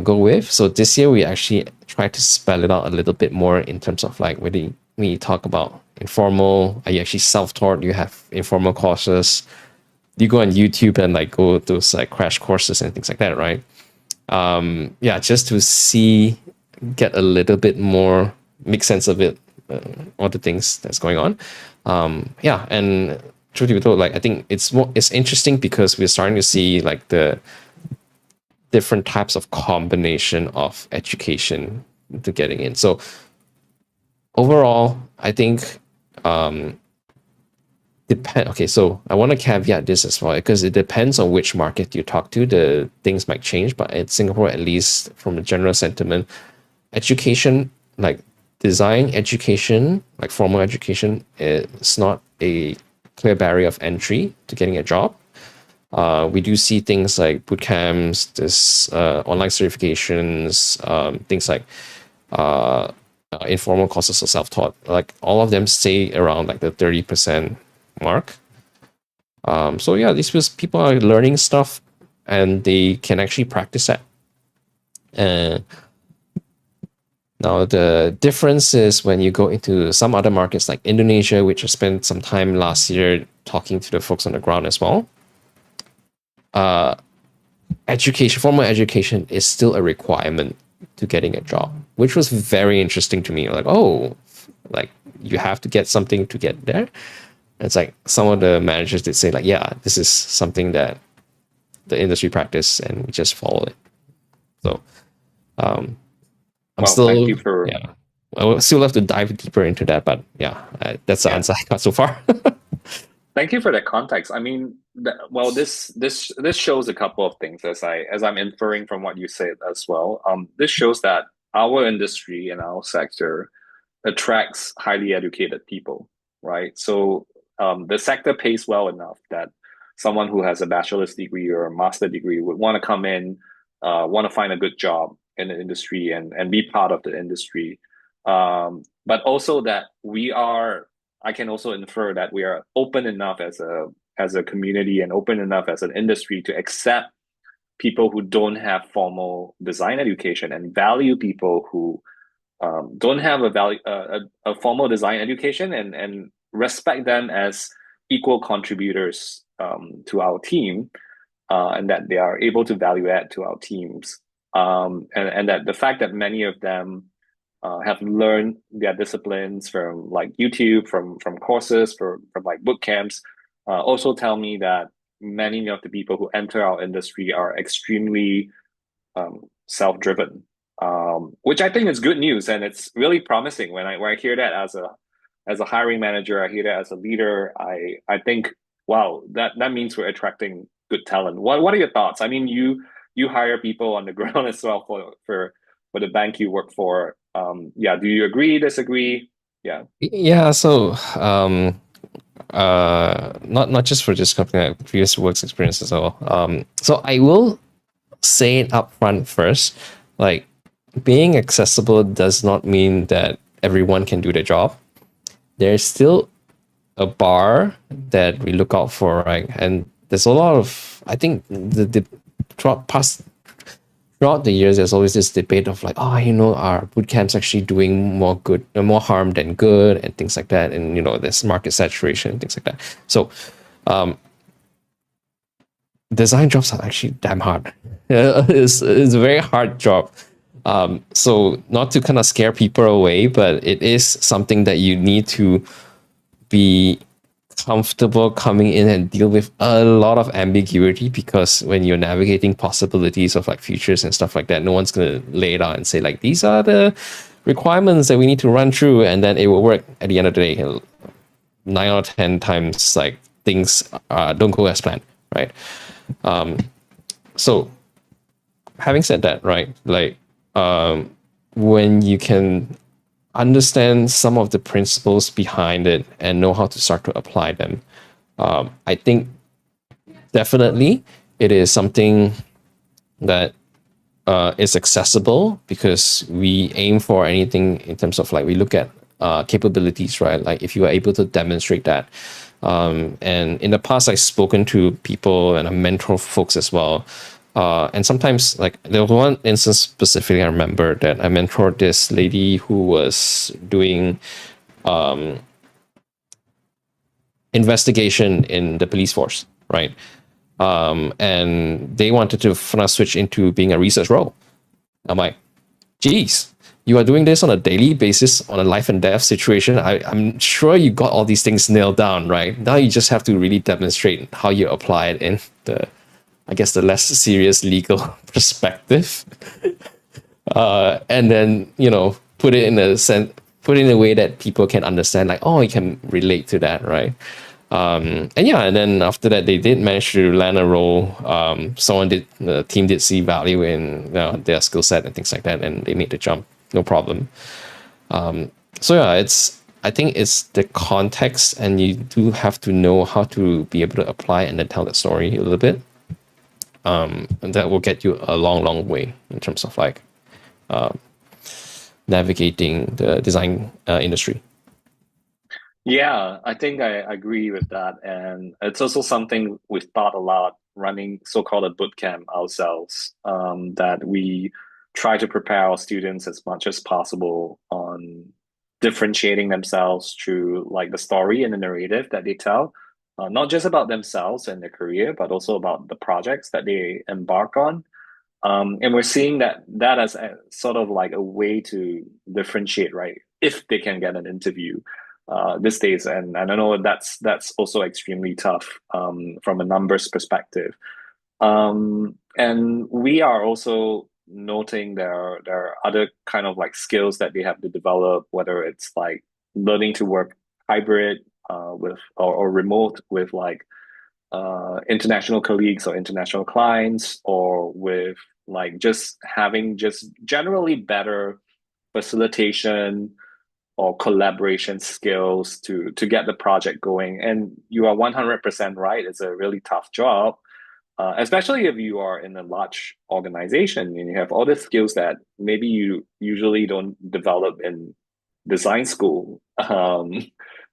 with. So this year we actually try to spell it out a little bit more in terms of like when we talk about informal. Are you actually self-taught? You have informal courses. You go on YouTube and like go those like crash courses and things like that, right? Yeah, just to get a little bit more, make sense of it, all the things that's going on. Yeah, and truth be told, like I think it's interesting because we're starting to see like the different types of combination of education to getting in. So overall, I think depend. Okay, so I want to caveat this as well because it depends on which market you talk to. The things might change, but in Singapore, at least from a general sentiment, education like design education, like formal education, is not a clear barrier of entry to getting a job. We do see things like boot camps, this online certifications, things like informal courses or self-taught. Like all of them stay around like the 30% mark. So yeah, these people are learning stuff and they can actually practice that. And now the difference is when you go into some other markets like Indonesia, which I spent some time last year talking to the folks on the ground as well. Formal education is still a requirement to getting a job, which was very interesting to me. Like, oh, like you have to get something to get there. It's like some of the managers did say, like, yeah, this is something that the industry practice and we just follow it. So I'm Well, thank still, you for yeah, I would still love to dive deeper into that, but yeah, that's the yeah. answer I got so far. Thank you for that context. I mean, well, this shows a couple of things as I'm inferring from what you said as well. This shows that our industry and our sector attracts highly educated people, right? So the sector pays well enough that someone who has a bachelor's degree or a master degree would want to come in, want to find a good job in the industry and be part of the industry. But also that I can also infer that we are open enough as a community and open enough as an industry to accept people who don't have formal design education and value people who don't have a formal design education and respect them as equal contributors to our team, and that they are able to value add to our teams. And that the fact that many of them have learned their disciplines from like YouTube, from courses, from like boot camps, also tell me that many of the people who enter our industry are extremely self-driven, which I think is good news, and it's really promising when I hear that as a hiring manager. I hear that as a leader. I think, wow, that means we're attracting good talent. What are your thoughts? I mean, you hire people on the ground as well for the bank you work for. Yeah, do you agree, disagree? Yeah. Yeah, so not just for this company, like previous works experience as well. So I will say it up front first, like being accessible does not mean that everyone can do the job. There's still a bar that we look out for, right? And there's a lot of, I think the throughout the years, there's always this debate of like, oh, our boot camps actually doing more good, more harm than good, and things like that. And there's market saturation and things like that. So, design jobs are actually damn hard. It's a very hard job. So not to kind of scare people away, but it is something that you need to be comfortable coming in and deal with a lot of ambiguity, because when you're navigating possibilities of like futures and stuff like that, no one's going to lay it out and say like, these are the requirements that we need to run through, and then it will work at the end of the day. 9 out of 10 times, like things don't go as planned, right? So having said that, right, like when you can understand some of the principles behind it and know how to start to apply them, I think definitely it is something that is accessible, because we aim for anything in terms of like, we look at capabilities, right? Like if you are able to demonstrate that. And in the past, I've spoken to people and I mentor folks as well. And sometimes, like, there was one instance specifically I remember that I mentored this lady who was doing investigation in the police force, right? And they wanted to switch into being a research role. I'm like, geez, you are doing this on a daily basis on a life and death situation. I'm sure you got all these things nailed down, right? Now you just have to really demonstrate how you apply it in the, I guess, the less serious legal perspective. And then, put it in a sense, put it in a way that people can understand, like, oh, you can relate to that, right? And yeah, and then after that, they did manage to land a role. The team did see value in their skill set and things like that, and they made the jump, no problem. So yeah, I think it's the context, and you do have to know how to be able to apply and then tell the story a little bit. And that will get you a long, long way in terms of like navigating the design industry. Yeah, I think I agree with that. And it's also something we've thought a lot running so-called a boot camp ourselves, that we try to prepare our students as much as possible on differentiating themselves through like the story and the narrative that they tell, not just about themselves and their career, but also about the projects that they embark on. And we're seeing that as a, sort of like a way to differentiate, right? If they can get an interview these days, and I know that's also extremely tough from a numbers perspective. And we are also noting there are other kind of like skills that they have to develop, whether it's like learning to work hybrid with or remote with like international colleagues or international clients, or with like just having just generally better facilitation or collaboration skills to get the project going. And you are 100% right. It's a really tough job, especially if you are in a large organization and you have all the skills that maybe you usually don't develop in design school.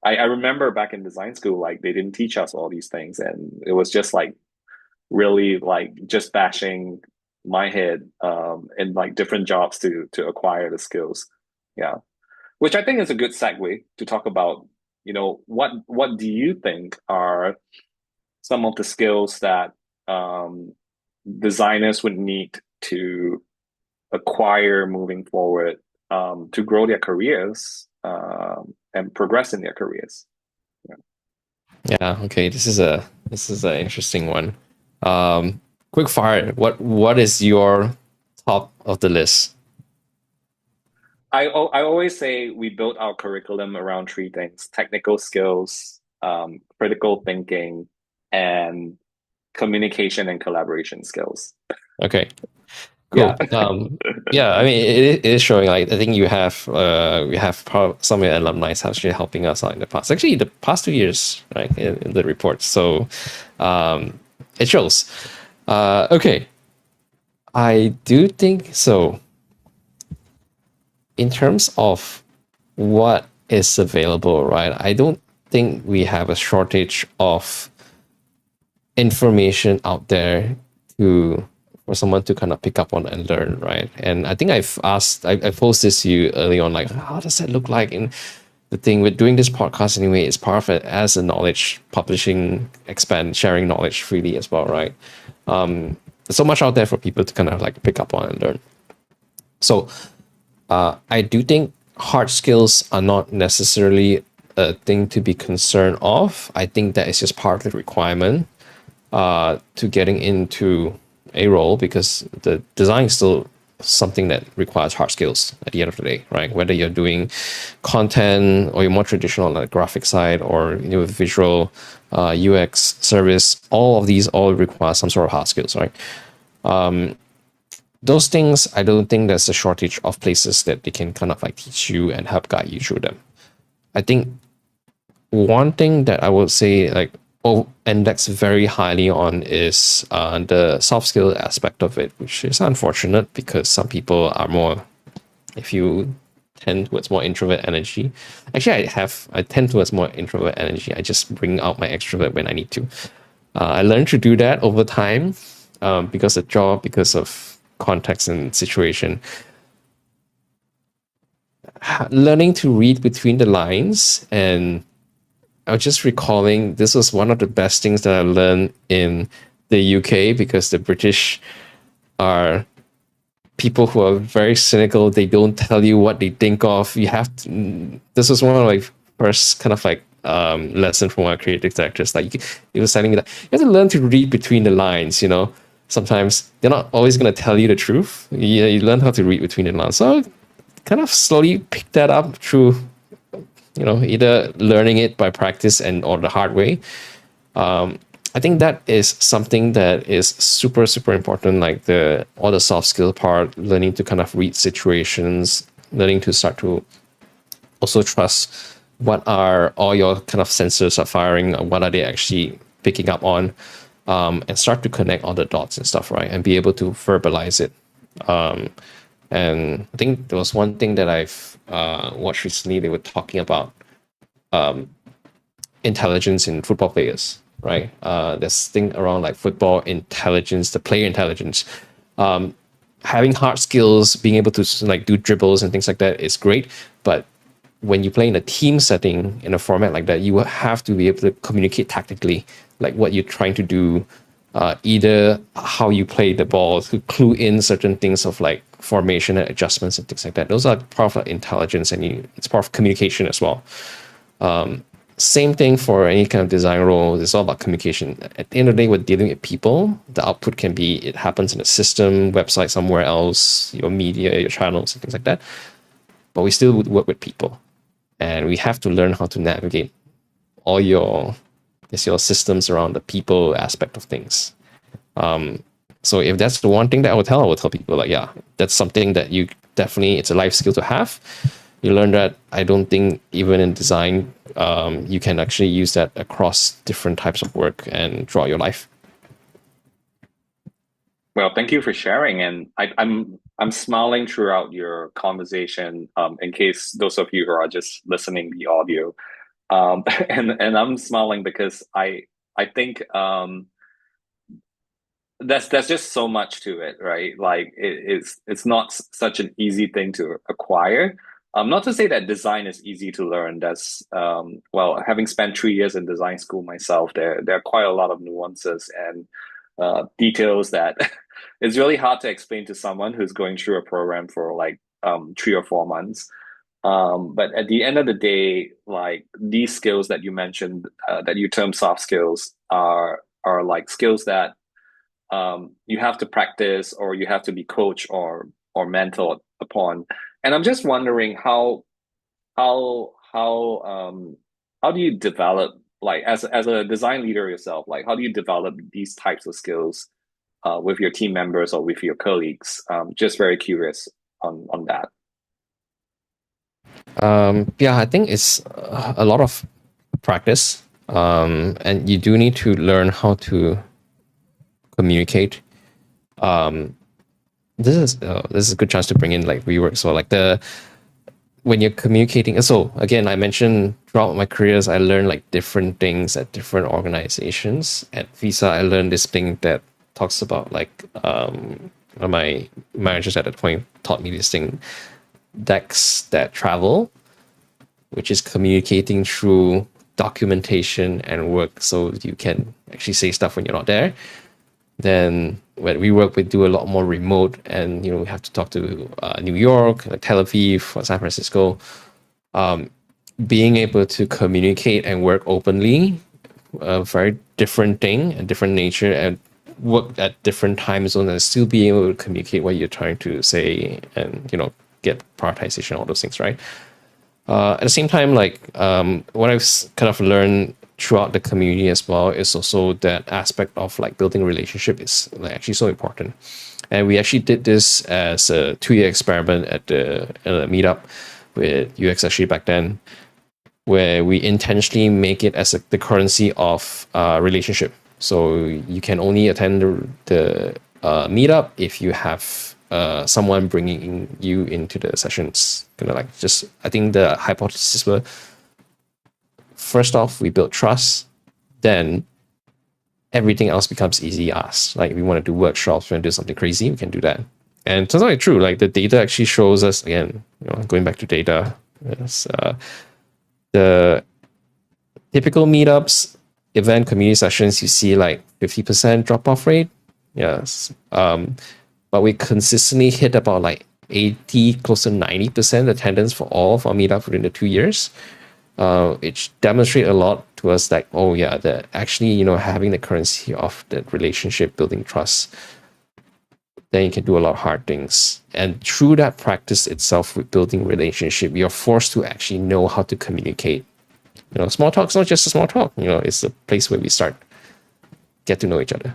I remember back in design school, like they didn't teach us all these things, and it was just like really like just bashing my head in like different jobs to acquire the skills. Yeah, which I think is a good segue to talk about. What do you think are some of the skills that designers would need to acquire moving forward to grow their careers and progress in their careers. Yeah. Yeah, okay. This is an interesting one. Quick fire. What is your top of the list? I always say we built our curriculum around three things: technical skills, critical thinking, and communication and collaboration skills. Okay, Yeah. cool. Yeah, I mean it is showing. Like I think we have some of your alumni actually helping us out in the past. Actually, the past 2 years, right, in the reports. So, it shows. Okay, I do think so. In terms of what is available, right? I don't think we have a shortage of information out there to for someone to kind of pick up on and learn, right? And I think I posted this to you early on, like, how does that look like? And the thing with doing this podcast anyway is part of it as a knowledge publishing, expand, sharing knowledge freely as well, right? There's so much out there for people to kind of like pick up on and learn. So I do think hard skills are not necessarily a thing to be concerned of. I think that is just part of the requirement to getting into a role because the design is still something that requires hard skills at the end of the day, right? Whether you're doing content or you're more traditional on the graphic side or visual UX service, all of these all require some sort of hard skills, right? Those things, I don't think there's a shortage of places that they can kind of like teach you and help guide you through them. I think one thing that I would say like index very highly on is the soft skill aspect of it, which is unfortunate because some people are more, if you tend towards more introvert energy. Actually, I tend towards more introvert energy. I just bring out my extrovert when I need to. I learned to do that over time because of job, because of context and situation. Learning to read between the lines, and I was just recalling this was one of the best things that I learned in the UK because the British are people who are very cynical. They don't tell you what they think of. You have to. This was one of my first kind of like lesson from our creative directors. Like it was telling me that you have to learn to read between the lines. Sometimes they're not always going to tell you the truth. You learn how to read between the lines. So kind of slowly pick that up through either learning it by practice and or the hard way. I think that is something that is super super important, like all the soft skill part, learning to kind of read situations, learning to start to also trust what are all your kind of sensors are firing, what are they actually picking up on, and start to connect all the dots and stuff, right? And be able to verbalize it. And I think there was one thing that I've watched recently. They were talking about intelligence in football players, right? This thing around like football intelligence, the player intelligence. Having hard skills, being able to like do dribbles and things like that is great, but when you play in a team setting in a format like that, you will have to be able to communicate tactically, like what you're trying to do, either how you play the ball, to clue in certain things of like formation and adjustments and things like that. Those are part of intelligence, and it's part of communication as well. Same thing for any kind of design role. It's all about communication. At the end of the day, we're dealing with people. The output can be, it happens in a system, website somewhere else, your media, your channels, and things like that. But we still would work with people. And we have to learn how to navigate all your systems around the people aspect of things. So if that's the one thing that I would tell people, like, yeah, that's something that you definitely, it's a life skill to have. You learn that. I don't think even in design, you can actually use that across different types of work and throughout your life. Well, thank you for sharing, and I'm smiling throughout your conversation. In case those of you who are just listening the audio, and I'm smiling because I think there's just so much to it, right? Like it's not such an easy thing to acquire. Not to say that design is easy to learn. That's well, having spent 3 years in design school myself, there are quite a lot of nuances and details that it's really hard to explain to someone who's going through a program for like 3 or 4 months. But at the end of the day, like these skills that you mentioned, that you term soft skills, are like skills that you have to practice or you have to be coached or mentored upon. And I'm just wondering how how how do you develop, like as a design leader yourself, like how do you develop these types of skills with your team members or with your colleagues? Just very curious on that. Yeah, I think it's a lot of practice, and you do need to learn how to communicate. This is a good chance to bring in like WeWork. So like the when you're communicating. So again, I mentioned throughout my careers, I learned like different things at different organizations. At Visa, I learned this thing that talks about like my managers at that point taught me this thing, decks that travel, which is communicating through documentation and work, so you can actually say stuff when you're not there. Then when we work, we do a lot more remote, and we have to talk to New York, like Tel Aviv, or San Francisco. Being able to communicate and work openly, a very different thing, a different nature, and work at different time zones, and still be able to communicate what you're trying to say, and get prioritization, all those things, right? At the same time, like what I've kind of learned throughout the community as well is also that aspect of like building a relationship is like actually so important. And we actually did this as a 2-year experiment at the meetup with UX actually back then, where we intentionally make it as the currency of relationship. So you can only attend the meetup if you have someone bringing you into the sessions. I think the hypothesis were, first off, we build trust, then everything else becomes easy as. Like we want to do workshops, we want to do something crazy, we can do that. And it turns out it's true. Like the data actually shows us, again, going back to data, the typical meetups, event community sessions, you see like 50% drop off rate. Yes. But we consistently hit about like 80, close to 90% attendance for all of our meetup within the 2 years. It demonstrates a lot to us like, oh yeah, that actually, having the currency of that relationship, building trust, then you can do a lot of hard things. And through that practice itself with building relationship, you're forced to actually know how to communicate. Small talk's not just a small talk, it's a place where we start, get to know each other.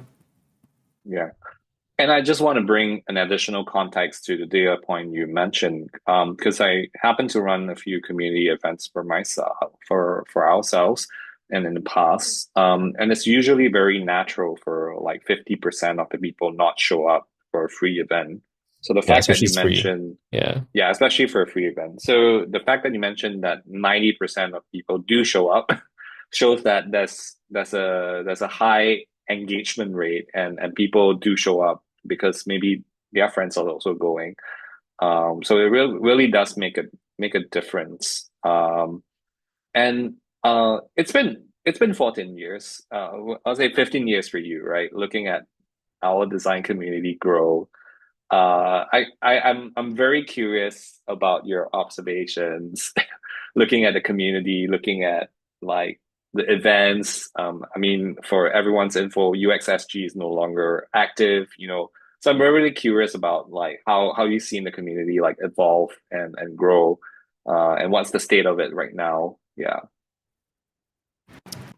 Yeah. And I just want to bring an additional context to the data point you mentioned, because I happen to run a few community events for myself, for ourselves, and in the past, and it's usually very natural for like 50% of the people not show up for a free event. So the Yeah, fact that especially you it's free. mentioned, Yeah. yeah, especially for a free event. So the fact that you mentioned that 90% of people do show up shows that there's a high engagement rate, and people do show up because maybe their friends are also going. So it really does make a difference. And it's been 14 years. I'll say 15 years for you, right? Looking at our design community grow. I'm very curious about your observations, looking at the community, looking at like the events. I mean, for everyone's info, UXSG is no longer active, So I'm really curious about like how you see in the community like evolve and grow, and what's the state of it right now. Yeah.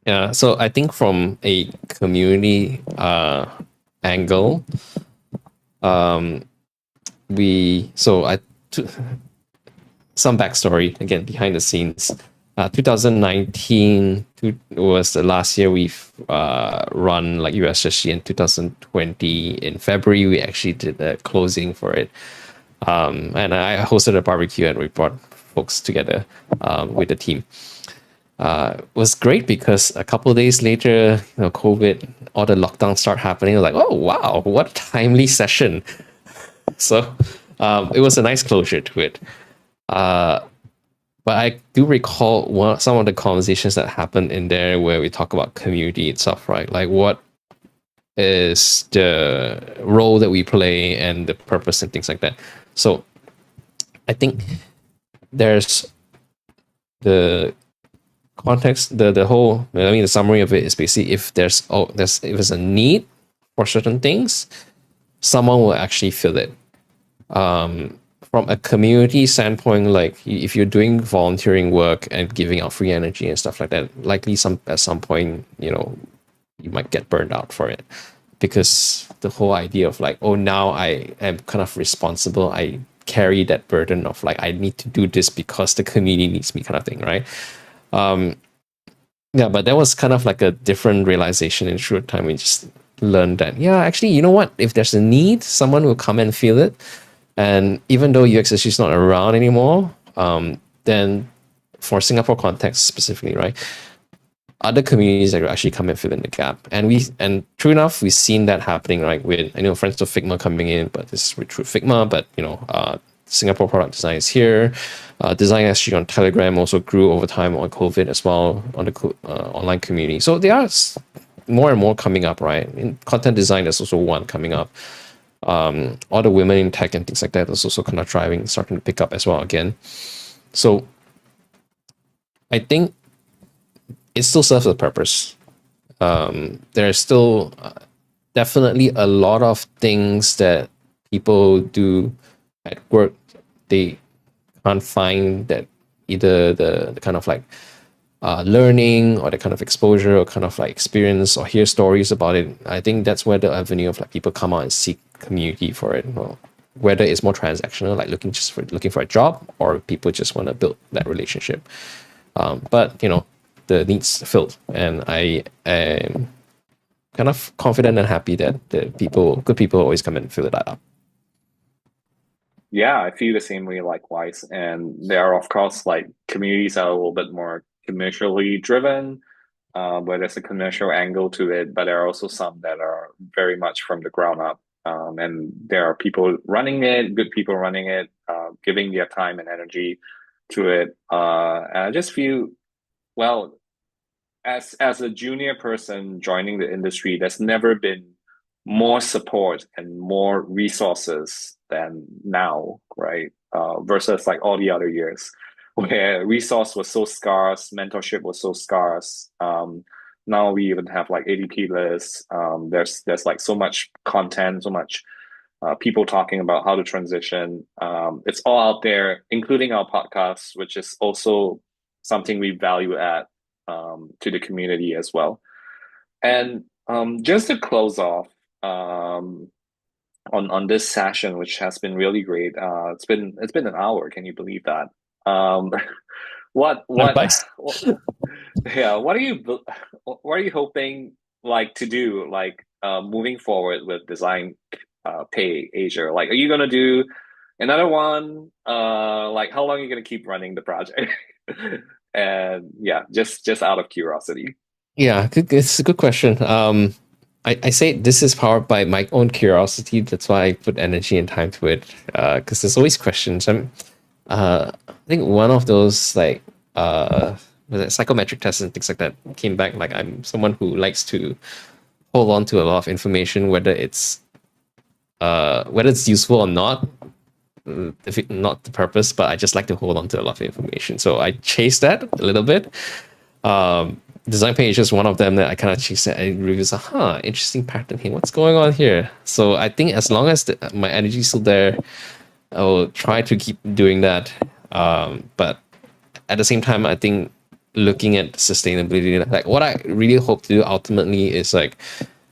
Yeah. So I think from a community angle, we so I t- some backstory again behind the scenes. 2019 was the last year we've run like USSG. In 2020 in February we actually did a closing for it, and I hosted a barbecue and we brought folks together with the team. It was great because a couple of days later, COVID, all the lockdowns start happening. I was like, oh wow, what a timely session! So it was a nice closure to it. But I do recall some of the conversations that happened in there where we talk about community itself, right? Like what is the role that we play and the purpose and things like that. So I think there's the context, the whole, I mean, the summary of it is basically if there's a need for certain things, someone will actually fill it. From a community standpoint, like if you're doing volunteering work and giving out free energy and stuff like that, likely at some point, you might get burned out for it, because the whole idea of like, oh, now I am kind of responsible. I carry that burden of like, I need to do this because the community needs me, kind of thing, right? Yeah, but that was kind of like a different realization in short time. We just learned that, yeah, actually, you know what? If there's a need, someone will come and feel it. And even though UXSG is not around anymore, then for Singapore context specifically, right, other communities that will actually come and fill in the gap. And true enough, we've seen that happening, right? With, I know, Friends of Figma coming in, but this is with True Figma, but Singapore product design is here. Design SG on Telegram also grew over time on COVID as well, on the online community. So there are more and more coming up, right? In content design, there's also one coming up. All the women in tech and things like that is also kind of starting to pick up as well again. So I think it still serves a purpose. There's still definitely a lot of things that people do at work. They can't find that either the kind of like learning or the kind of exposure or kind of like experience or hear stories about it. I think that's where the avenue of like people come out and seek community for it. Well, whether it's more transactional, like looking for a job, or people just want to build that relationship. But the needs filled, and I am kind of confident and happy that good people always come and fill that up. Yeah, I feel the same way likewise. And there are, of course, like communities that are a little bit more commercially driven, where there's a commercial angle to it, but there are also some that are very much from the ground up. And there are people running it, good people running it, giving their time and energy to it. And I just feel, well, as a junior person joining the industry, there's never been more support and more resources than now, right? Versus like all the other years where resource was so scarce, mentorship was so scarce. Now we even have like ADP lists. There's like so much content, so much people talking about how to transition. It's all out there, including our podcast, which is also something we value at to the community as well. And just to close off on this session, which has been really great. It's been an hour. Can you believe that? Um, what Nice. yeah, what are you hoping like to do like moving forward with Design Pay Asia? Like, are you gonna do another one? Like, how long are you gonna keep running the project? And yeah, just out of curiosity. Yeah, it's a good question. I say this is powered by my own curiosity. That's why I put energy and time to it. Because there's always questions. I think one of those like was it psychometric tests and things like that came back. Like, I'm someone who likes to hold on to a lot of information, whether it's useful or not. If it, not the purpose, but I just like to hold on to a lot of information. So I chase that a little bit. Design page is one of them that I kind of chase it and reviews. Interesting pattern here. What's going on here? So I think as long as my energy is still there, I will try to keep doing that. But at the same time, I think looking at sustainability, like what I really hope to do ultimately is like,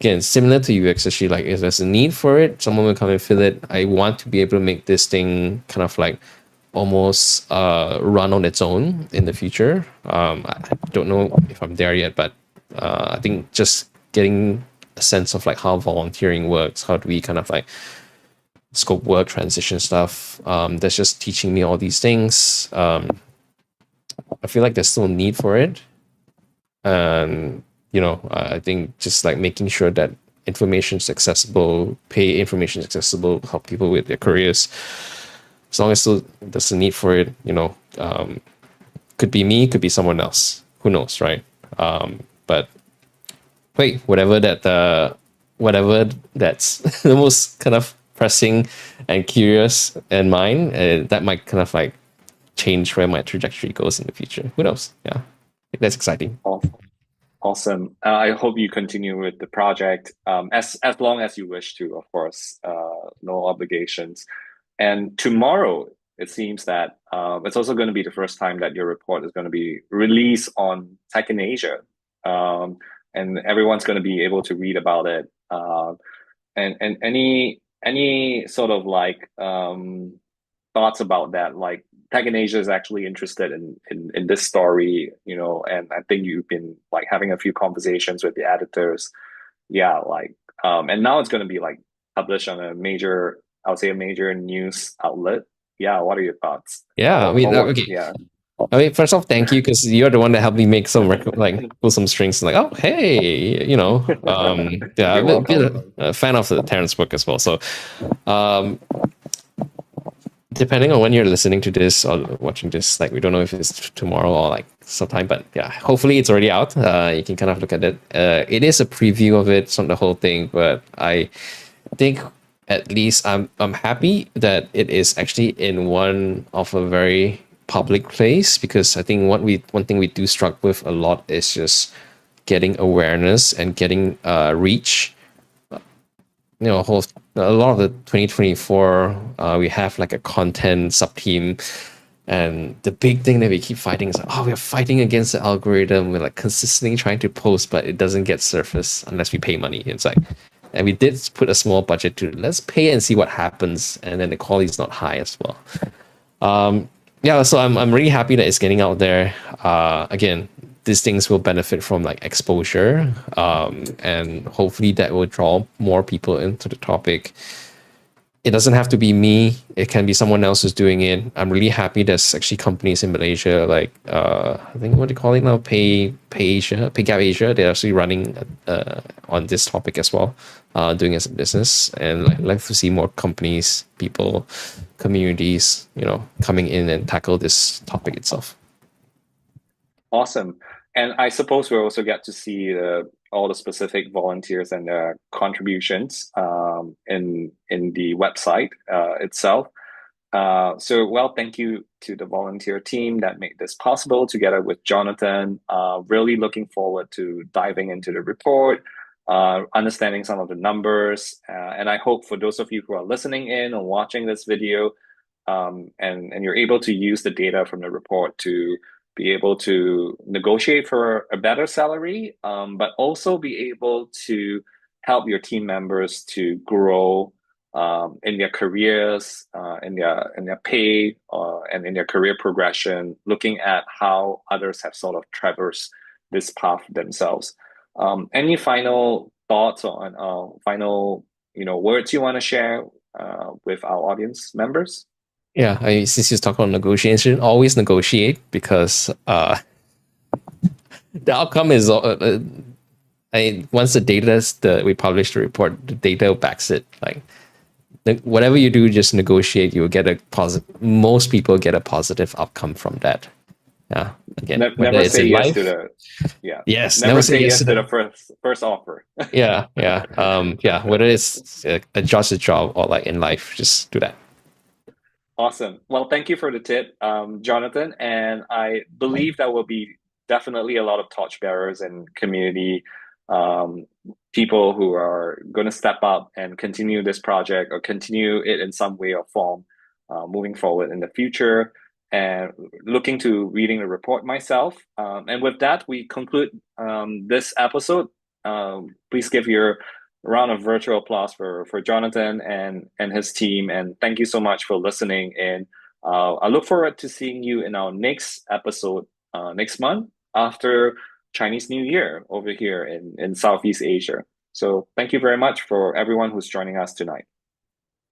again, similar to UX, actually, like if there's a need for it, someone will come and fill it. I want to be able to make this thing kind of like almost run on its own in the future. I don't know if I'm there yet, but I think just getting a sense of like how volunteering works, how do we kind of like scope work, transition stuff. That's just teaching me all these things. I feel like there's still a need for it. And I think just like making sure that information is accessible, pay information is accessible, help people with their careers. As long as there's a need for it, could be me, could be someone else. Who knows, right? But wait, whatever whatever that's the most kind of pressing and curious in mind, that might kind of like change where my trajectory goes in the future. Who knows? Yeah, that's exciting. Awesome. I hope you continue with the project as long as you wish to, of course. No obligations. And tomorrow, it seems that it's also going to be the first time that your report is going to be released on Tech in Asia, um, and everyone's going to be able to read about it. And any sort of like thoughts about that? Like Tech in Asia is actually interested in this story, and I think you've been like having a few conversations with the editors. Yeah, like and now it's going to be like published on a major, I would say a major news outlet. Yeah, what are your thoughts? Yeah, I mean, Or what? okay. Yeah, I mean, first off, thank you because you're the one that helped me make some like pull some strings. Like, oh, hey, yeah, you're I'm welcome. a fan of the Terrence book as well. So, um, depending on when you're listening to this or watching this, like we don't know if it's tomorrow or like sometime, but yeah, hopefully it's already out. You can kind of look at it. It is a preview of it, it's not the whole thing, but I think at least I'm happy that it is actually in one of a very public place, because I think one thing we do struggle with a lot is just getting awareness and getting reach. A lot of the 2024, we have like a content sub team, and the big thing that we keep fighting is like, oh, we're fighting against the algorithm. We're like consistently trying to post, but it doesn't get surfaced unless we pay money. It's like, and we did put a small budget to let's pay and see what happens, and then the quality is not high as well. Yeah, so I'm really happy that it's getting out there. Again, these things will benefit from like exposure, and hopefully that will draw more people into the topic. It doesn't have to be me. It can be someone else who's doing it. I'm really happy there's actually companies in Malaysia like I think what do you call it now? Pay Gap Asia. They're actually running on this topic as well, doing as a business. And like to see more companies, people, communities, coming in and tackle this topic itself. Awesome. And I suppose we also get to see all the specific volunteers and their contributions in the website itself. So, well, thank you to the volunteer team that made this possible together with Jonathan. Really looking forward to diving into the report, understanding some of the numbers. And I hope for those of you who are listening in or watching this video, and you're able to use the data from the report to be able to negotiate for a better salary, but also be able to help your team members to grow in their careers, in their pay, and in their career progression, looking at how others have sort of traversed this path themselves. Any final thoughts on final words you want to share with our audience members? Yeah, since you talk about negotiation, always negotiate, because the outcome is once the data we publish the report, the data backs it. Like whatever you do, just negotiate. You will get a positive. Most people get a positive outcome from that. Yeah. Again, whether Never it's say in yes to life. the yeah. Yes. Never Never say say yes yes to to the that. first offer. Yeah. Yeah. Yeah. Whether it's a just a job or like in life, just do that. Awesome. Well, thank you for the tip, Jonathan. And I believe that will be definitely a lot of torchbearers and community um, people who are going to step up and continue this project or continue it in some way or form moving forward in the future. And looking to reading the report myself. And with that, we conclude this episode. Please give your round of virtual applause for Jonathan and his team. And thank you so much for listening. And I look forward to seeing you in our next episode next month after Chinese New Year over here in Southeast Asia. So thank you very much for everyone who's joining us tonight.